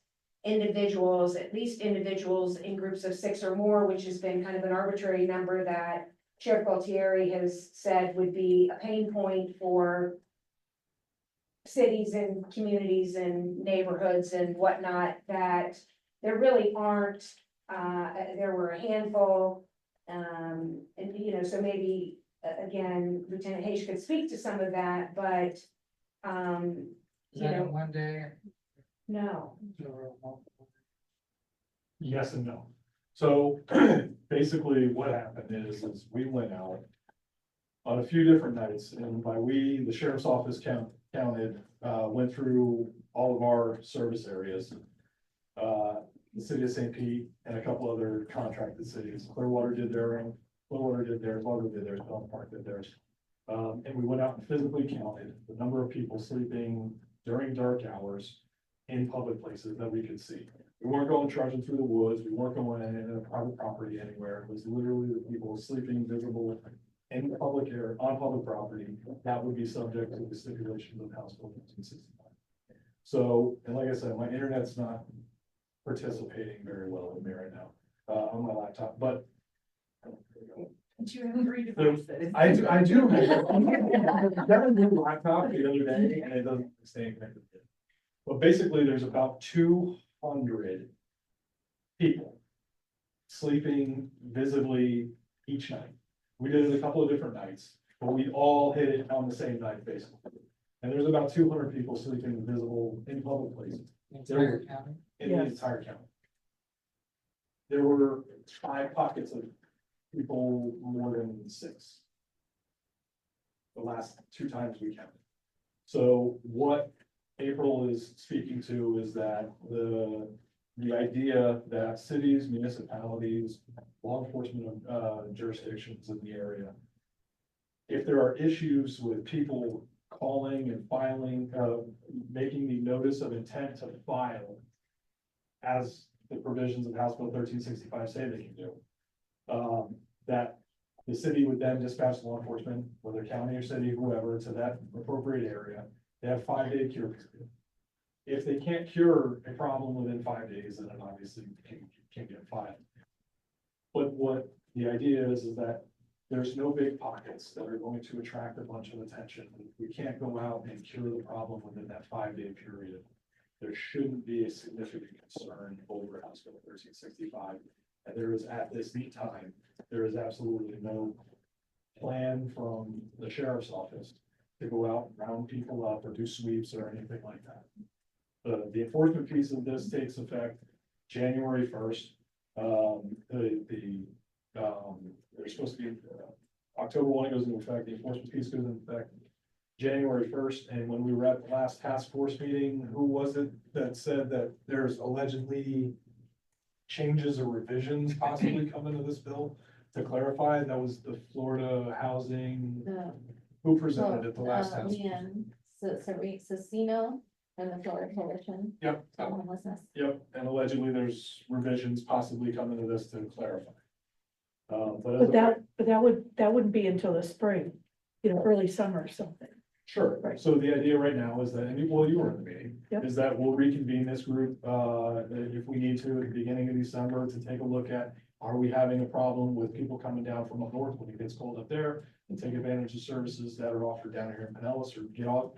individuals, at least individuals in groups of 6 or more, which has been kind of an arbitrary number that Sheriff Gualtieri has said would be a pain point for cities and communities and neighborhoods and whatnot, that there really aren't, there were a handful, and, you know, so maybe, again, Lieutenant Hayes could speak to some of that, but, Is you that know, in one day? no. Yes and no. So basically what happened is we went out on a few different nights, and by we, the sheriff's office counted, went through all of our service areas. The city of St. Pete and a couple other contracted cities. Clearwater did theirs, Fargo did theirs, Bell Park did theirs. And we went out and physically counted the number of people sleeping during dark hours in public places that we could see. We weren't going trudging through the woods, we weren't going in a private property anywhere, it was literally the people sleeping visible in the public air, on public property, that would be subject to the stipulations of House Bill 1565. So, and like I said, my internet's not participating very well with me right now, on my laptop, but But you have 3 devices. I do. I got a new laptop the other day and it doesn't stay connected. But basically, there's about 200 people sleeping visibly each night. We did it a couple of different nights, but we all hit it on the same night, basically. And there's about 200 people sleeping visible in public places Entire county? in the entire county. There were 5 pockets of people more than 6. The last 2 times we counted. So what April is speaking to is that the the idea that cities, municipalities, law enforcement, jurisdictions in the area, if there are issues with people calling and filing, making the notice of intent to file, as the provisions of House Bill 1365 say they can do, that the city would then dispatch law enforcement, whether county or city, whoever, to that appropriate area. They have 5-day cure period. If they can't cure a problem within 5 days, then it obviously can get filed. But what the idea is that there's no big pockets that are going to attract a bunch of attention. We can't go out and cure the problem within that 5-day period. There shouldn't be a significant concern over House Bill 1365. And there is, at this neat time, there is absolutely no plan from the sheriff's office to go out and round people up or do sweeps or anything like that. The enforcement piece of this takes effect January 1st. There's supposed to be October 1 it goes into effect. The enforcement piece goes into effect January 1st. And when we were at the last task force meeting, who was it that said that there's allegedly changes or revisions possibly coming to this bill? To clarify, that was the Florida Housing, who presented at the last task force? Leanne, Cicino and the Florida Coalition Yep. on homelessness. Yep, and allegedly there's revisions possibly coming to this to clarify. But that wouldn't be until the spring, early summer or something. Sure, Right. so the idea right now is that, and well, you were in the meeting, Yep. is that we'll reconvene this group, if we need to, at the beginning of December, to take a look at, are we having a problem with people coming down from up north when it gets cold up there, and take advantage of services that are offered down here in Pinellas, or get out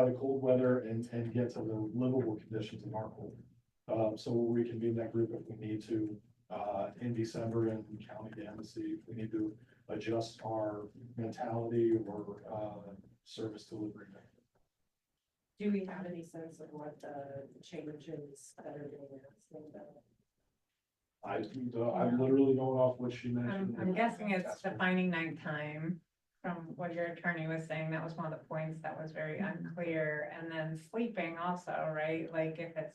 of the cold weather and get to the livable conditions of our cold. So we'll reconvene that group if we need to, in December, and count again to see if we need to adjust our mentality or, service delivery. Do we have any sense of what the changes that are being asked? I'm literally going off what she mentioned. I'm guessing it's defining nighttime. From what your attorney was saying, that was one of the points that was very unclear. And then sleeping also, right? Like if it's.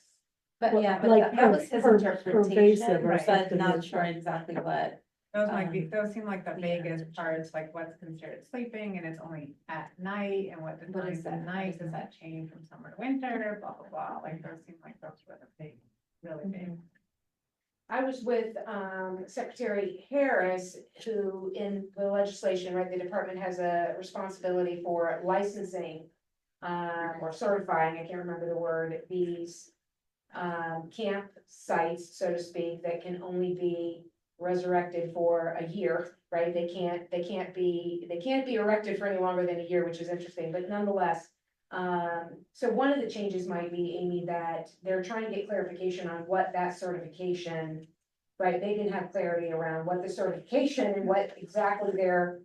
But yeah, but Like that was his pervasive interpretation, or but something not like sure that. exactly what. Those seem like the vaguest parts, like what's considered sleeping and it's only at night and what What is defines the that? night, does that change from summer to winter, blah, blah, blah. Like those seem like those were the big, really big. I was with Secretary Harris, who in the legislation, right, the department has a responsibility for licensing or certifying, I can't remember the word, these camp sites, so to speak, that can only be resurrected for a year, right? They can't be erected for any longer than a year, which is interesting, but nonetheless. So one of the changes might be, Amy, that they're trying to get clarification on what that certification, right? They didn't have clarity around what the certification and what exactly their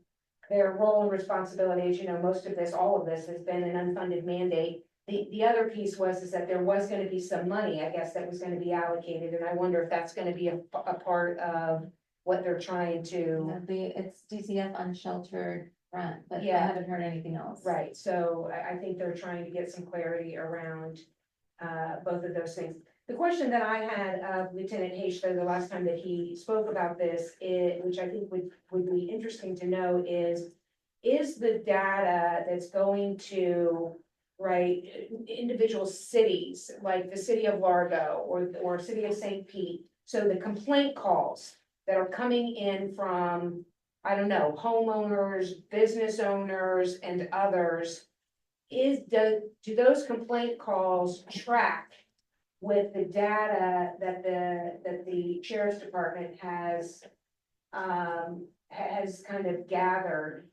role and responsibility is. Most of this, all of this has been an unfunded mandate. The other piece is that there was gonna be some money, I guess, that was gonna be allocated, and I wonder if that's gonna be a part of what they're trying to. It's DCF unsheltered rent, but I Yeah. haven't heard anything else. Right, so I think they're trying to get some clarity around both of those things. The question that I had of Lieutenant H, though, the last time that he spoke about this, which I think would be interesting to know is the data that's going to, right, individual cities, like the city of Largo or city of St. Pete, so the complaint calls that are coming in from, I don't know, homeowners, business owners, and others, do those complaint calls track with the data that the sheriff's department has kind of gathered?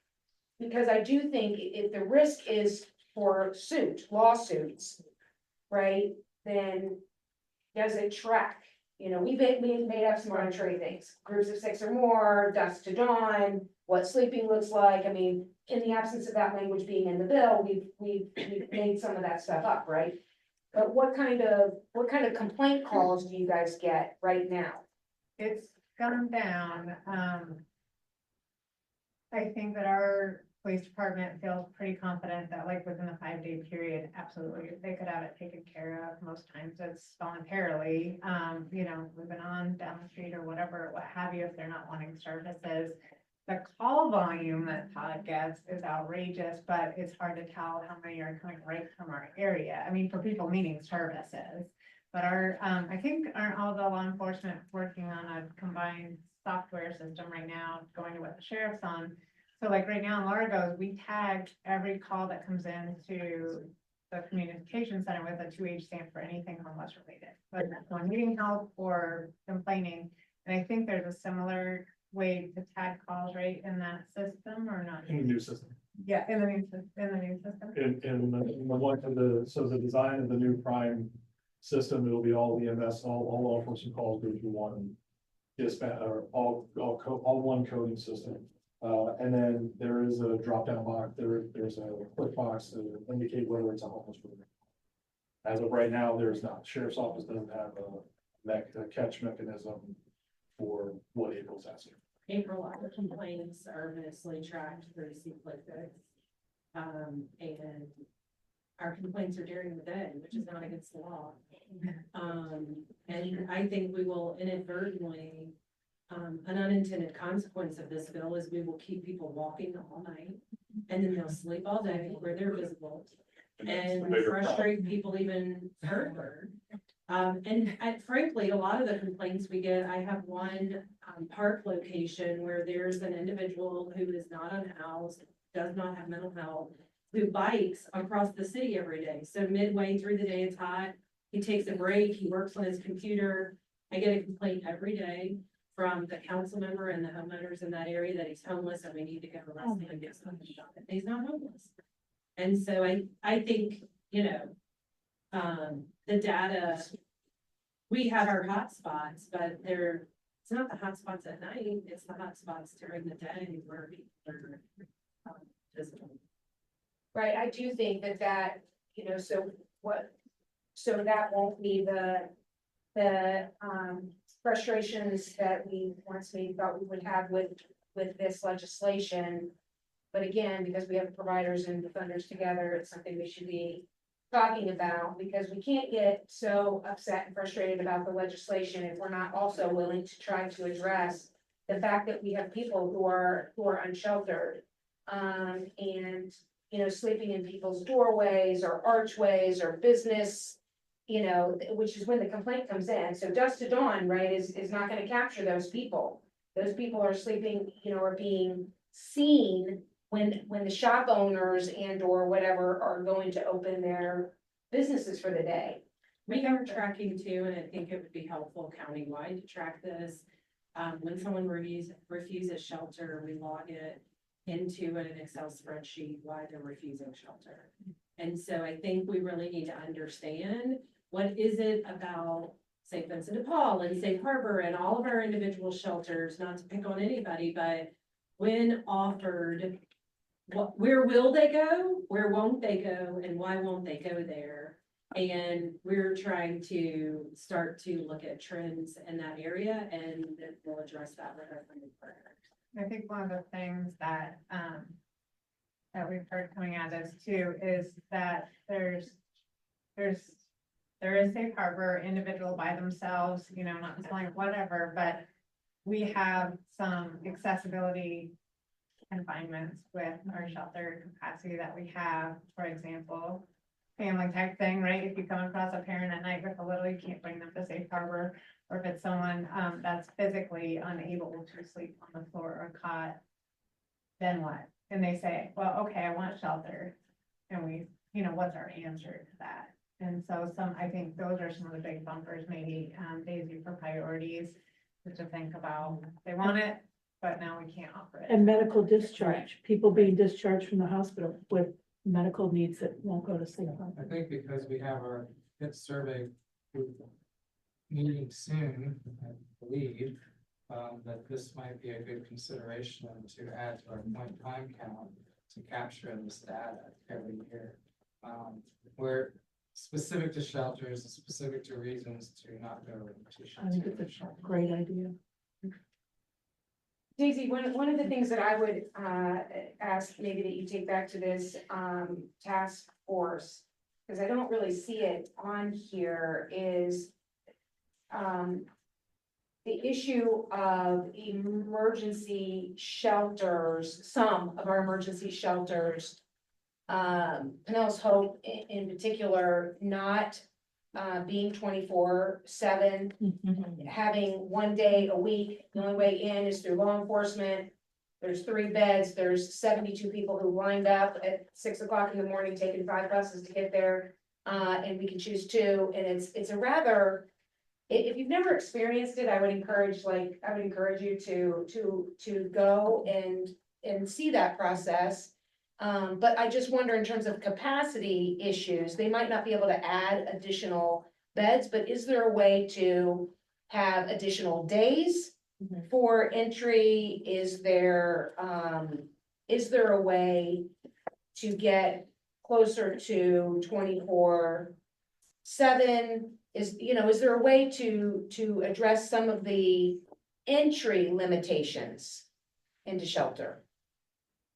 Because I do think if the risk is for lawsuits, right, then does it track? We made up some arbitrary things, groups of 6 or more, dusk to dawn, what sleeping looks like. I mean, in the absence of that language being in the bill, we've made some of that stuff up, right? But what kind of complaint calls do you guys get right now? It's gone down. I think that our police department feels pretty confident that like within a 5-day period, absolutely, they could have it taken care of. Most times it's voluntarily, you know, moving on down the street or whatever, what have you, if they're not wanting services. The call volume that Todd gets is outrageous, but it's hard to tell how many are coming right from our area. I mean, for people needing services. But our, I think aren't all the law enforcement working on a combined software system right now, going to what the sheriff's on. So like right now in Largo's, we tag every call that comes in to the communication center with a 2H stamp for anything homeless related, whether it's one needing help or complaining. And I think there's a similar way to tag calls right in that system or not? In the new system. Yeah, in the new system. In the one of the, so the design of the new prime system, it'll be all EMS, all law enforcement calls go through one dispatch, or all one coding system. And then there is a drop down box, there's a click box to indicate whether it's a homeless person. As of right now, there's not. Sheriff's office doesn't have a catch mechanism for what April's asking. April, our complaints are mostly tracked through C-Click. And our complaints are during the day, which is not against the law. And I think we will inadvertently, an unintended consequence of this bill is we will keep people walking all night, and then they'll sleep all day where they're visible, and frustrate people even further. And frankly, a lot of the complaints we get, I have one park location where there's an individual who is not unhoused, does not have mental health, who bikes across the city every day. So midway through the day, it's hot. He takes a break. He works on his computer. I get a complaint every day from the council member and the homeowners in that area that he's homeless and we need to go arrest him and get something done. He's not homeless. And so I think, you know, the data, we have our hot spots, but it's not the hot spots at night. It's the hot spots during the day where people are visible. Right, I do think that, you know, so that won't be the frustrations that we once maybe thought we would have with this legislation. But again, because we have providers and defenders together, it's something we should be talking about, because we can't get so upset and frustrated about the legislation if we're not also willing to try to address the fact that we have people who are unsheltered, and, you know, sleeping in people's doorways or archways or business, you know, which is when the complaint comes in. So dusk to dawn, right, is not gonna capture those people. Those people are sleeping, you know, are being seen when the shop owners and or whatever are going to open their businesses for the day. We are tracking too, and I think it would be helpful countywide to track this. When someone refuses shelter, we log it into an Excel spreadsheet why they're refusing shelter. And so I think we really need to understand what is it about, say, Vincent de Paul and Safe Harbor and all of our individual shelters, not to pick on anybody, but when offered, where will they go? Where won't they go? And why won't they go there? And we're trying to start to look at trends in that area, and we'll address that with our funding partners. I think one of the things that we've heard coming at us too is that there is safe harbor, individual by themselves, you know, not selling whatever, but we have some accessibility confinements with our shelter capacity that we have. For example, family type thing, right? If you come across a parent at night with a little, you can't bring them to safe harbor. Or if it's someone that's physically unable to sleep on the floor or cot, then what? And they say, well, okay, I want shelter. And we, you know, what's our answer to that? And so I think those are some of the big bumpers, maybe Daisy, for priorities, just to think about. They want it, but now we can't offer it. And medical discharge, people being discharged from the hospital with medical needs that won't go to safe harbor. I think because we have our HIT survey meeting soon, I believe, that this might be a good consideration to add to our point time count to capture this data every year. Where specific to shelters, specific to reasons to not go to I think it's a great idea. Daisy, one of the things that I would, ask maybe that you take back to this, task force, because I don't really see it on here, is, the issue of emergency shelters, some of our emergency shelters. Pinellas Hope in particular, not, being 24/7, having one day a week, the only way in is through law enforcement. There's 3 beds, there's 72 people who lined up at 6 o'clock in the morning, taking 5 buses to get there. And we can choose 2, and it's a rather, if you've never experienced it, I would encourage you to go and see that process. But I just wonder in terms of capacity issues, they might not be able to add additional beds, but is there a way to have additional days for entry? Is there a way to get closer to 24/7? Is there a way to address some of the entry limitations into shelter?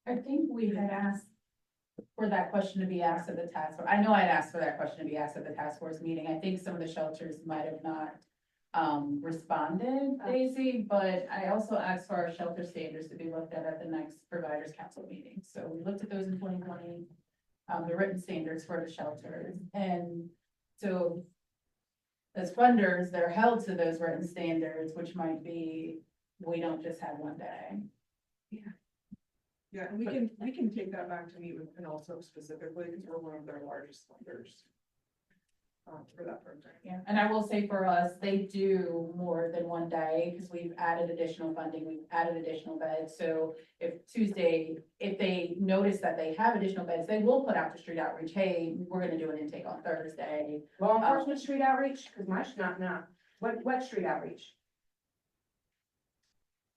I think we had asked for that question to be asked at the task force. I know I'd asked for that question to be asked at the task force meeting. I think some of the shelters might have not responded, Daisy, but I also asked for our shelter standards to be looked at the next providers council meeting. So we looked at those in 2020, the written standards for the shelters. And so as funders, they're held to those written standards, which might be, we don't just have one day. Yeah, and we can take that back to meet with Pinellas CoC specifically, because we're one of their largest funders. For that program. Yeah, and I will say for us, they do more than one day, because we've added additional funding, we've added additional beds. So if they notice that they have additional beds, they will put out to street outreach, hey, we're gonna do an intake on Thursday. Law enforcement street outreach, because my, not, what street outreach?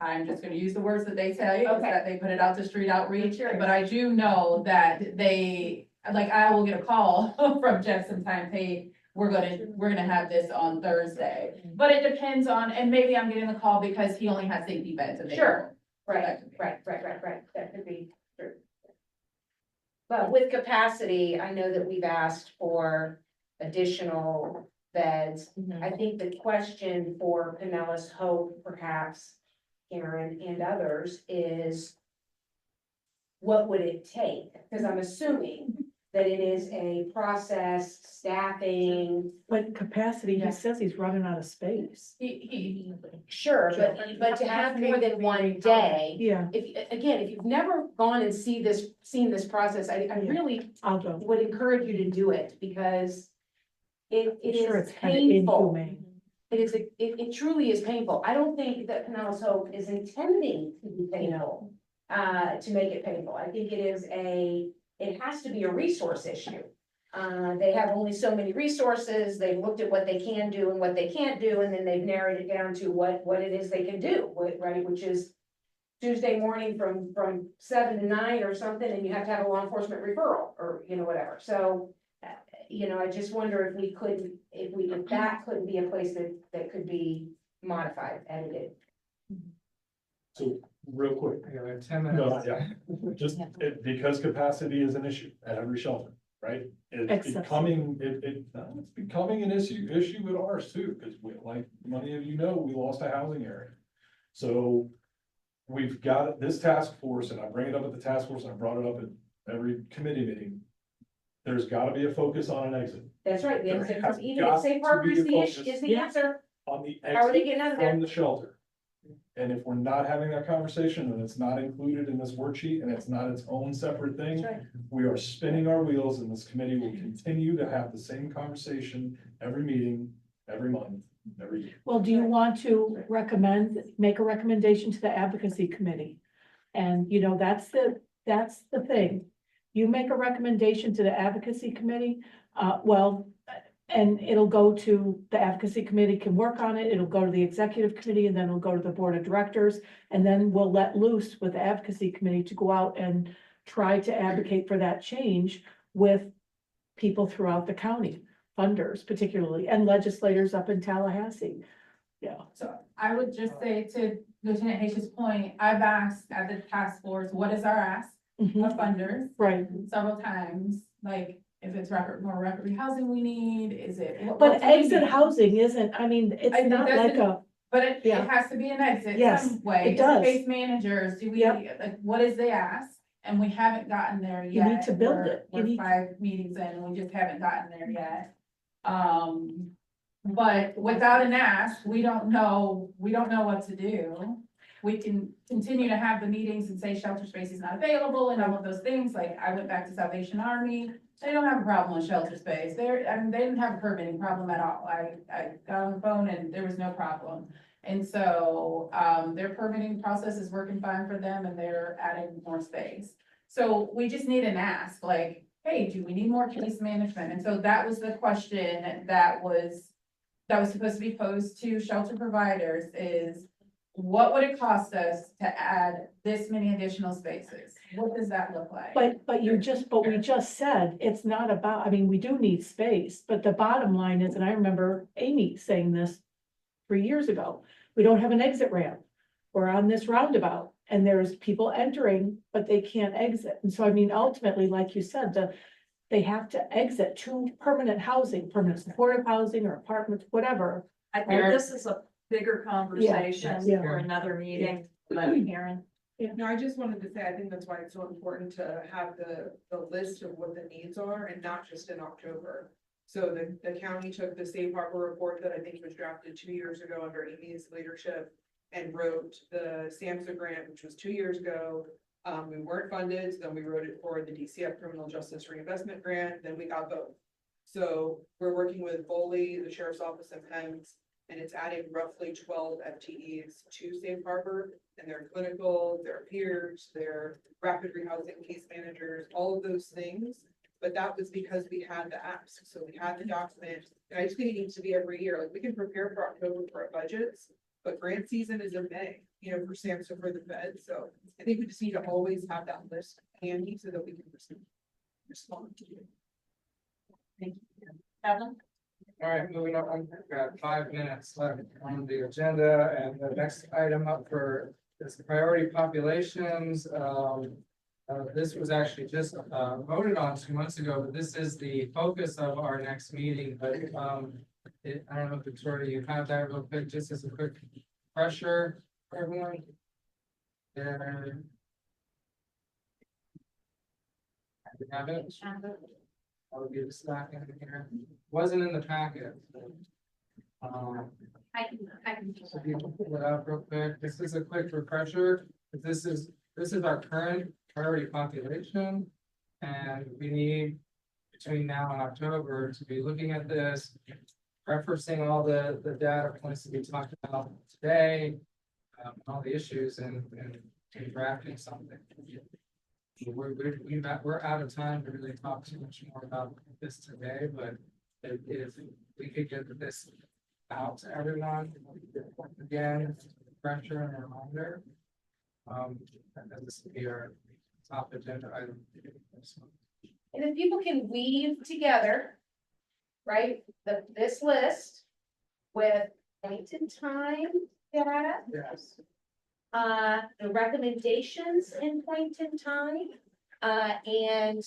I'm just gonna use the words that they tell you, is Okay. that they put it out to street outreach, Sure. but I do know that I will get a call from Jeff sometimes, hey, we're gonna have this on Thursday. But it depends on, and maybe I'm getting the call because he only has safety beds available. Sure. So Right, that could be. right, that could be true. But with capacity, I know that we've asked for additional beds. I think the question for Pinellas Hope, perhaps, Karen and others, is what would it take? Because I'm assuming that it is a process, staffing. But capacity, Yeah. he says he's running out of space. Sure, but to have more than one day, Yeah, if you've never gone and seen this process, I really I'll go. would encourage you to do it, because it Sure, is it's kind of painful. inhumane. It truly is painful. I don't think that Pinellas Hope is intending to be painful, to make it painful. I think it has to be a resource issue. They have only so many resources. They've looked at what they can do and what they can't do, and then they've narrowed it down to what it is they can do, right? Which is Tuesday morning from 7 to 9 or something, and you have to have a law enforcement referral or, whatever. So, I just wonder if that couldn't be a place that could be modified, edited. So real quick, I got 10 no, minutes. yeah, just because capacity is an issue at every shelter, right? It's Excessive. becoming, it's becoming an issue at ours too, because like many of you know, we lost a housing area. So we've got this task force, and I bring it up at the task force, and I brought it up at every committee meeting. There's gotta be a focus on an exit. That's right, There has even got if safe to harbor be is a the issue, focus. is the Yeah. answer. On the How are they exit getting out of there? from the shelter. And if we're not having that conversation, and it's not included in this worksheet, and it's not its own separate thing, That's right. we are spinning our wheels, and this committee will continue to have the same conversation every meeting, every month, every year. Well, do you want to make a recommendation to the advocacy committee? And, that's the thing. You make a recommendation to the advocacy committee, and it'll go to, the advocacy committee can work on it, it'll go to the executive committee, and then it'll go to the board of directors. And then we'll let loose with the advocacy committee to go out and try to advocate for that change with people throughout the county, funders particularly, and legislators up in Tallahassee. Yeah. So I would just say to Lieutenant Hayes' point, I've asked at the task force, what is our ask Mhm. of funders? Right. Several times, like, if it's more rapid housing we need, is it? what But do we exit need? housing isn't, I mean, it's I think not that's like an- a, But it Yeah. has to be an exit Yes, some way. it Is it does. Case managers, do we, Yep. like, what is the ask? And we haven't gotten there You yet. need to build We're- it. You We're need- 5 meetings in and we just haven't gotten there yet. But without an ask, we don't know what to do. We can continue to have the meetings and say shelter space is not available and all of those things, like I went back to Salvation Army. They don't have a problem with shelter space, they didn't have a permitting problem at all, I got on the phone and there was no problem. And so, their permitting process is working fine for them and they're adding more space. So we just need an ask, like, hey, do we need more case management? And so that was the question that was supposed to be posed to shelter providers is, what would it cost us to add this many additional spaces? What does that look like? but we just said, it's not about, I mean, we do need space, but the bottom line is, and I remember Amy saying this 3 years ago, we don't have an exit ramp. We're on this roundabout and there's people entering, but they can't exit. And so, I mean, ultimately, like you said, they have to exit to permanent housing, permanent supportive housing or apartments, whatever. I think this is a bigger conversation Yeah. for another meeting, but Karen. No, I just wanted to say, I think that's why it's so important to have the list of what the needs are and not just in October. So the county took the safe harbor report that I think was drafted 2 years ago under Amy's leadership and wrote the SAMHSA grant, which was 2 years ago. We weren't funded, so then we wrote it for the DCF Criminal Justice Reinvestment Grant, then we got both. So we're working with Foley, the Sheriff's Office and PEMS, and it's adding roughly 12 FTEs to Safe Harbor, and they're clinical, they're peers, they're rapid rehousing case managers, all of those things. But that was because we had the ask, so we had the document, and I just think it needs to be every year, like we can prepare for October for our budgets, but grant season is in May, for SAMHSA for the Fed, so I think we just need to always have that list handy so that we can respond to it. Thank you. Kevin? All right, moving on, we've got 5 minutes left on the agenda, and the next item up for is priority populations. This was actually just voted on 2 months ago, but this is the focus of our next meeting, but I don't know if Victoria, you have that real quick, just as a quick refresher for everyone. There. You have it? I'll give a stack in here. Wasn't in the packet. I can. So if you can pull it up real quick, this is a quick refresher. This is our current priority population. And we need between now and October to be looking at this, referencing all the data points that we talked about today, all the issues and drafting something. We're out of time to really talk too much more about this today, but if we could get this out to everyone, again, pressure and reminder. And this will be our top agenda item. And if people can weave together, right, this list with point in time data, Yes. the recommendations in point in time, and,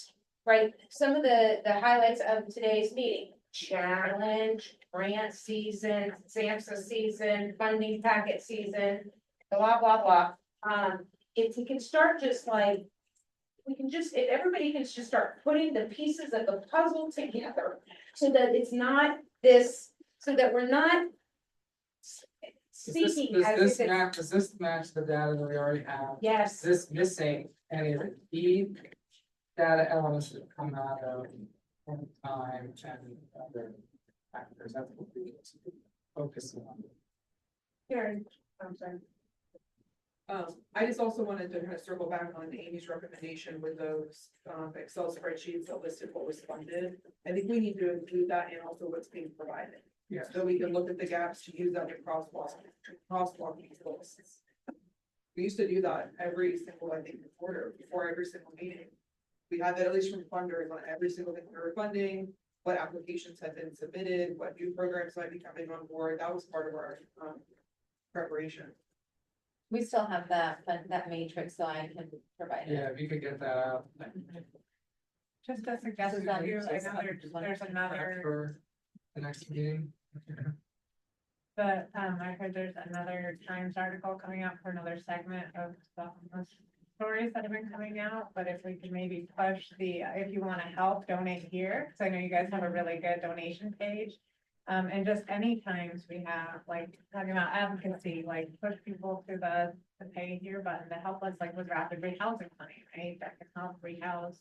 right, some of the highlights of today's meeting. Challenge, grant season, SAMHSA season, funding packet season, blah, blah, blah. If we can start just like, if everybody can just start putting the pieces of the puzzle together, so that it's not this, so that we're not speaking as Does if it's. does this match the data that we already have? Yes. Is this missing any of the key data elements that come out of time and other factors? That's what we focus on. Karen, I'm sorry. I just also wanted to kind of circle back on Amy's recommendation with those Excel spreadsheets that listed what was funded. I think we need to include that and also what's being provided. Yes. So we can look at the gaps to use that to crosswalk these lists. We used to do that every single, I think, quarter, before every single meeting. We had that at least from funders on every single thing we were funding, what applications have been submitted, what new programs might be coming on board. That was part of our, preparation. We still have that, but that matrix, so I can provide it. Yeah, if you could get that out. Just a suggestion, I know there's another, For the next meeting. but, I heard there's another Times article coming out for another segment of the homeless stories that have been coming out, but if we could maybe push if you wanna help, donate here, cause I know you guys have a really good donation page. And just any times we have, like, talking about advocacy, like, push people to the pay here button to help us, like, with rapid rehousing money, right? That can help rehouse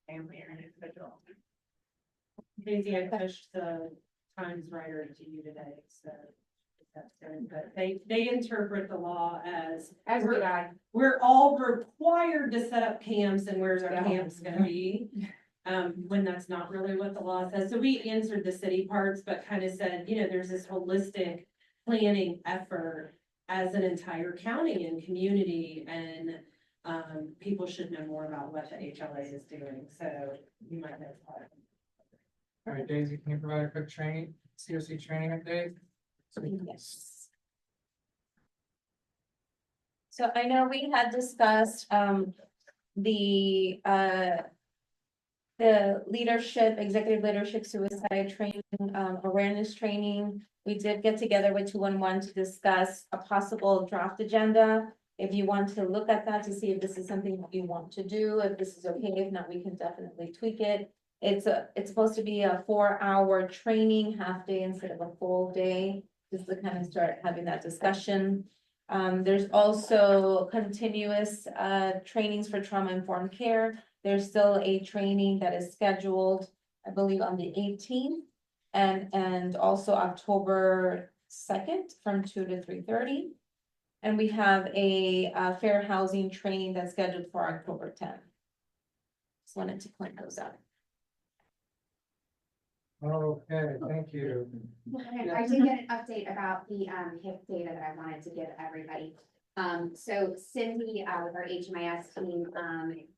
family or an individual. Daisy, I pushed the Times writer to you today, so. That's good, but they interpret the law as would I. we're all required to set up camps, and where's our camps gonna be? When that's not really what the law says. So we answered the city parts, but kind of said, you know, there's this holistic planning effort as an entire county and community, and people should know more about what the HLA is doing, so you might know. All right, Daisy, can you provide a quick COC training update? Yes. So I know we had discussed, the leadership, executive leadership suicide training, awareness training. We did get together with 211 to discuss a possible draft agenda. If you want to look at that to see if this is something that you want to do, if this is okay, if not, we can definitely tweak it. It's supposed to be a 4-hour training, half day instead of a full day, just to kind of start having that discussion. There's also continuous trainings for trauma-informed care. There's still a training that is scheduled, I believe, on the 18th and also October 2nd from 2 to 3:30. And we have a fair housing training that's scheduled for October 10th. Just wanted to point those out. Okay, thank you. I did get an update about the HIP data that I wanted to give everybody. So Cindy, with our HMIS team,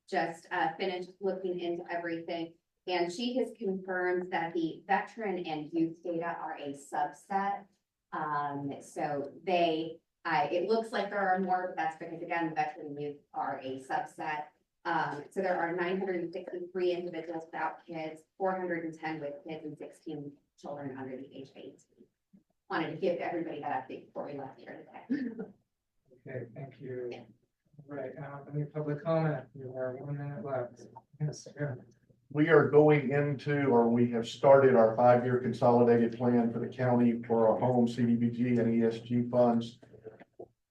just finished looking into everything. And she has confirmed that the veteran and youth data are a subset. So it looks like there are more, but that's because again, the veteran and youth are a subset. So there are 963 individuals without kids, 410 with kids, and 16 children under the age of 18. Wanted to give everybody that update before we left here today. Okay, thank you. All right, any public comment? We have 1 minute left. Yes, yeah. We are going into, or we have started our 5-year consolidated plan for the county for our home CDBG and ESG funds.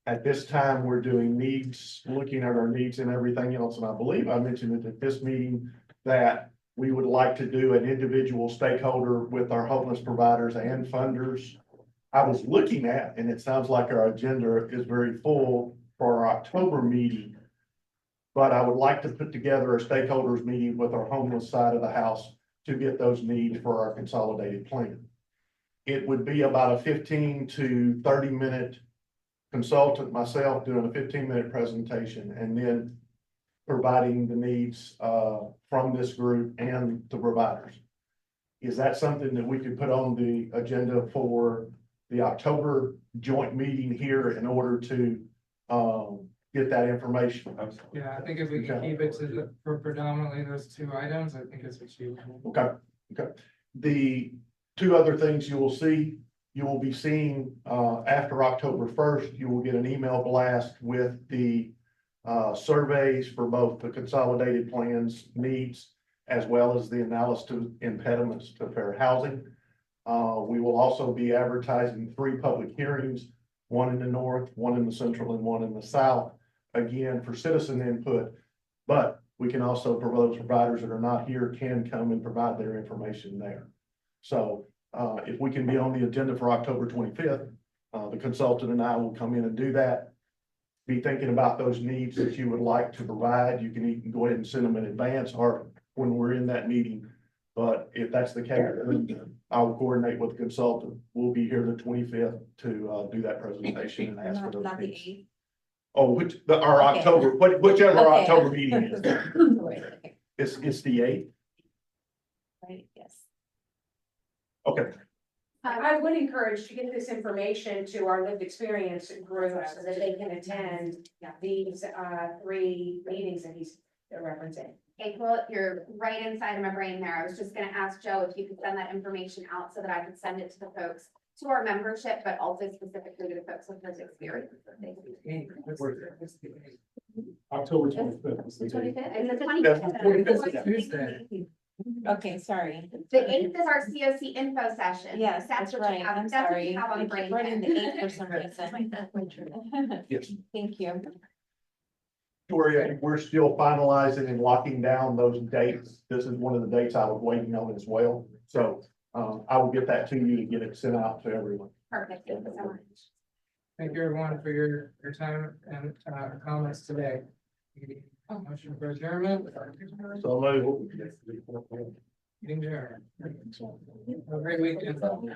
At this time, we're doing needs, looking at our needs and everything else. And I believe I mentioned it at this meeting that we would like to do an individual stakeholder with our homeless providers and funders. I was looking at, and it sounds like our agenda is very full for our October meeting. But I would like to put together a stakeholders meeting with our homeless side of the house to get those needs for our consolidated plan. It would be about a 15 to 30 minute consultant, myself doing a 15-minute presentation, and then providing the needs from this group and the providers. Is that something that we could put on the agenda for the October joint meeting here in order to get that information? Yeah, I think if we can keep it to for predominantly those 2 items, I think it's achievable. Okay, okay. The 2 other things you will see, you will be seeing after October 1st, you will get an email blast with the surveys for both the consolidated plans needs as well as the analysis to impediments to fair housing. We will also be advertising 3 public hearings, 1 in the north, 1 in the central, and 1 in the south, again for citizen input. But we can also, for those providers that are not here, can come and provide their information there. So if we can be on the agenda for October 25th, the consultant and I will come in and do that. Be thinking about those needs that you would like to provide. You can go ahead and send them in advance or when we're in that meeting. But if that's the case, I'll coordinate with the consultant. We'll be here the 25th to do that presentation and ask for those Not the needs. 8th. Oh, our Okay. October, whichever our Okay. October meeting is. Right, okay, It's the 8th. right, yes. Okay, I would encourage to get this information to our lived experience group so that they can attend these, 3 meetings that they're referencing. Okay, well, you're right inside of my brain there. I was just gonna ask Joe if you could send that information out so that I could send it to the folks, to our membership, but also specifically to the folks with this experience. October 25th is the date. And the Yeah. 25th. Tuesday. Okay, sorry. The 8th is our COC info session. Yes, that's what you right. have- I'm that's what sorry. you have on I brain keep writing there. the 8th for some reason. Yes. Thank you. Victoria, we're still finalizing and locking down those dates. This is one of the dates I was waiting on as well. So, I will get that to you to get it sent out to everyone. Perfect, thank you so much. Thank you everyone for your time and comments today. Motion for adjournment. So, Meeting adjourned. Have a great weekend.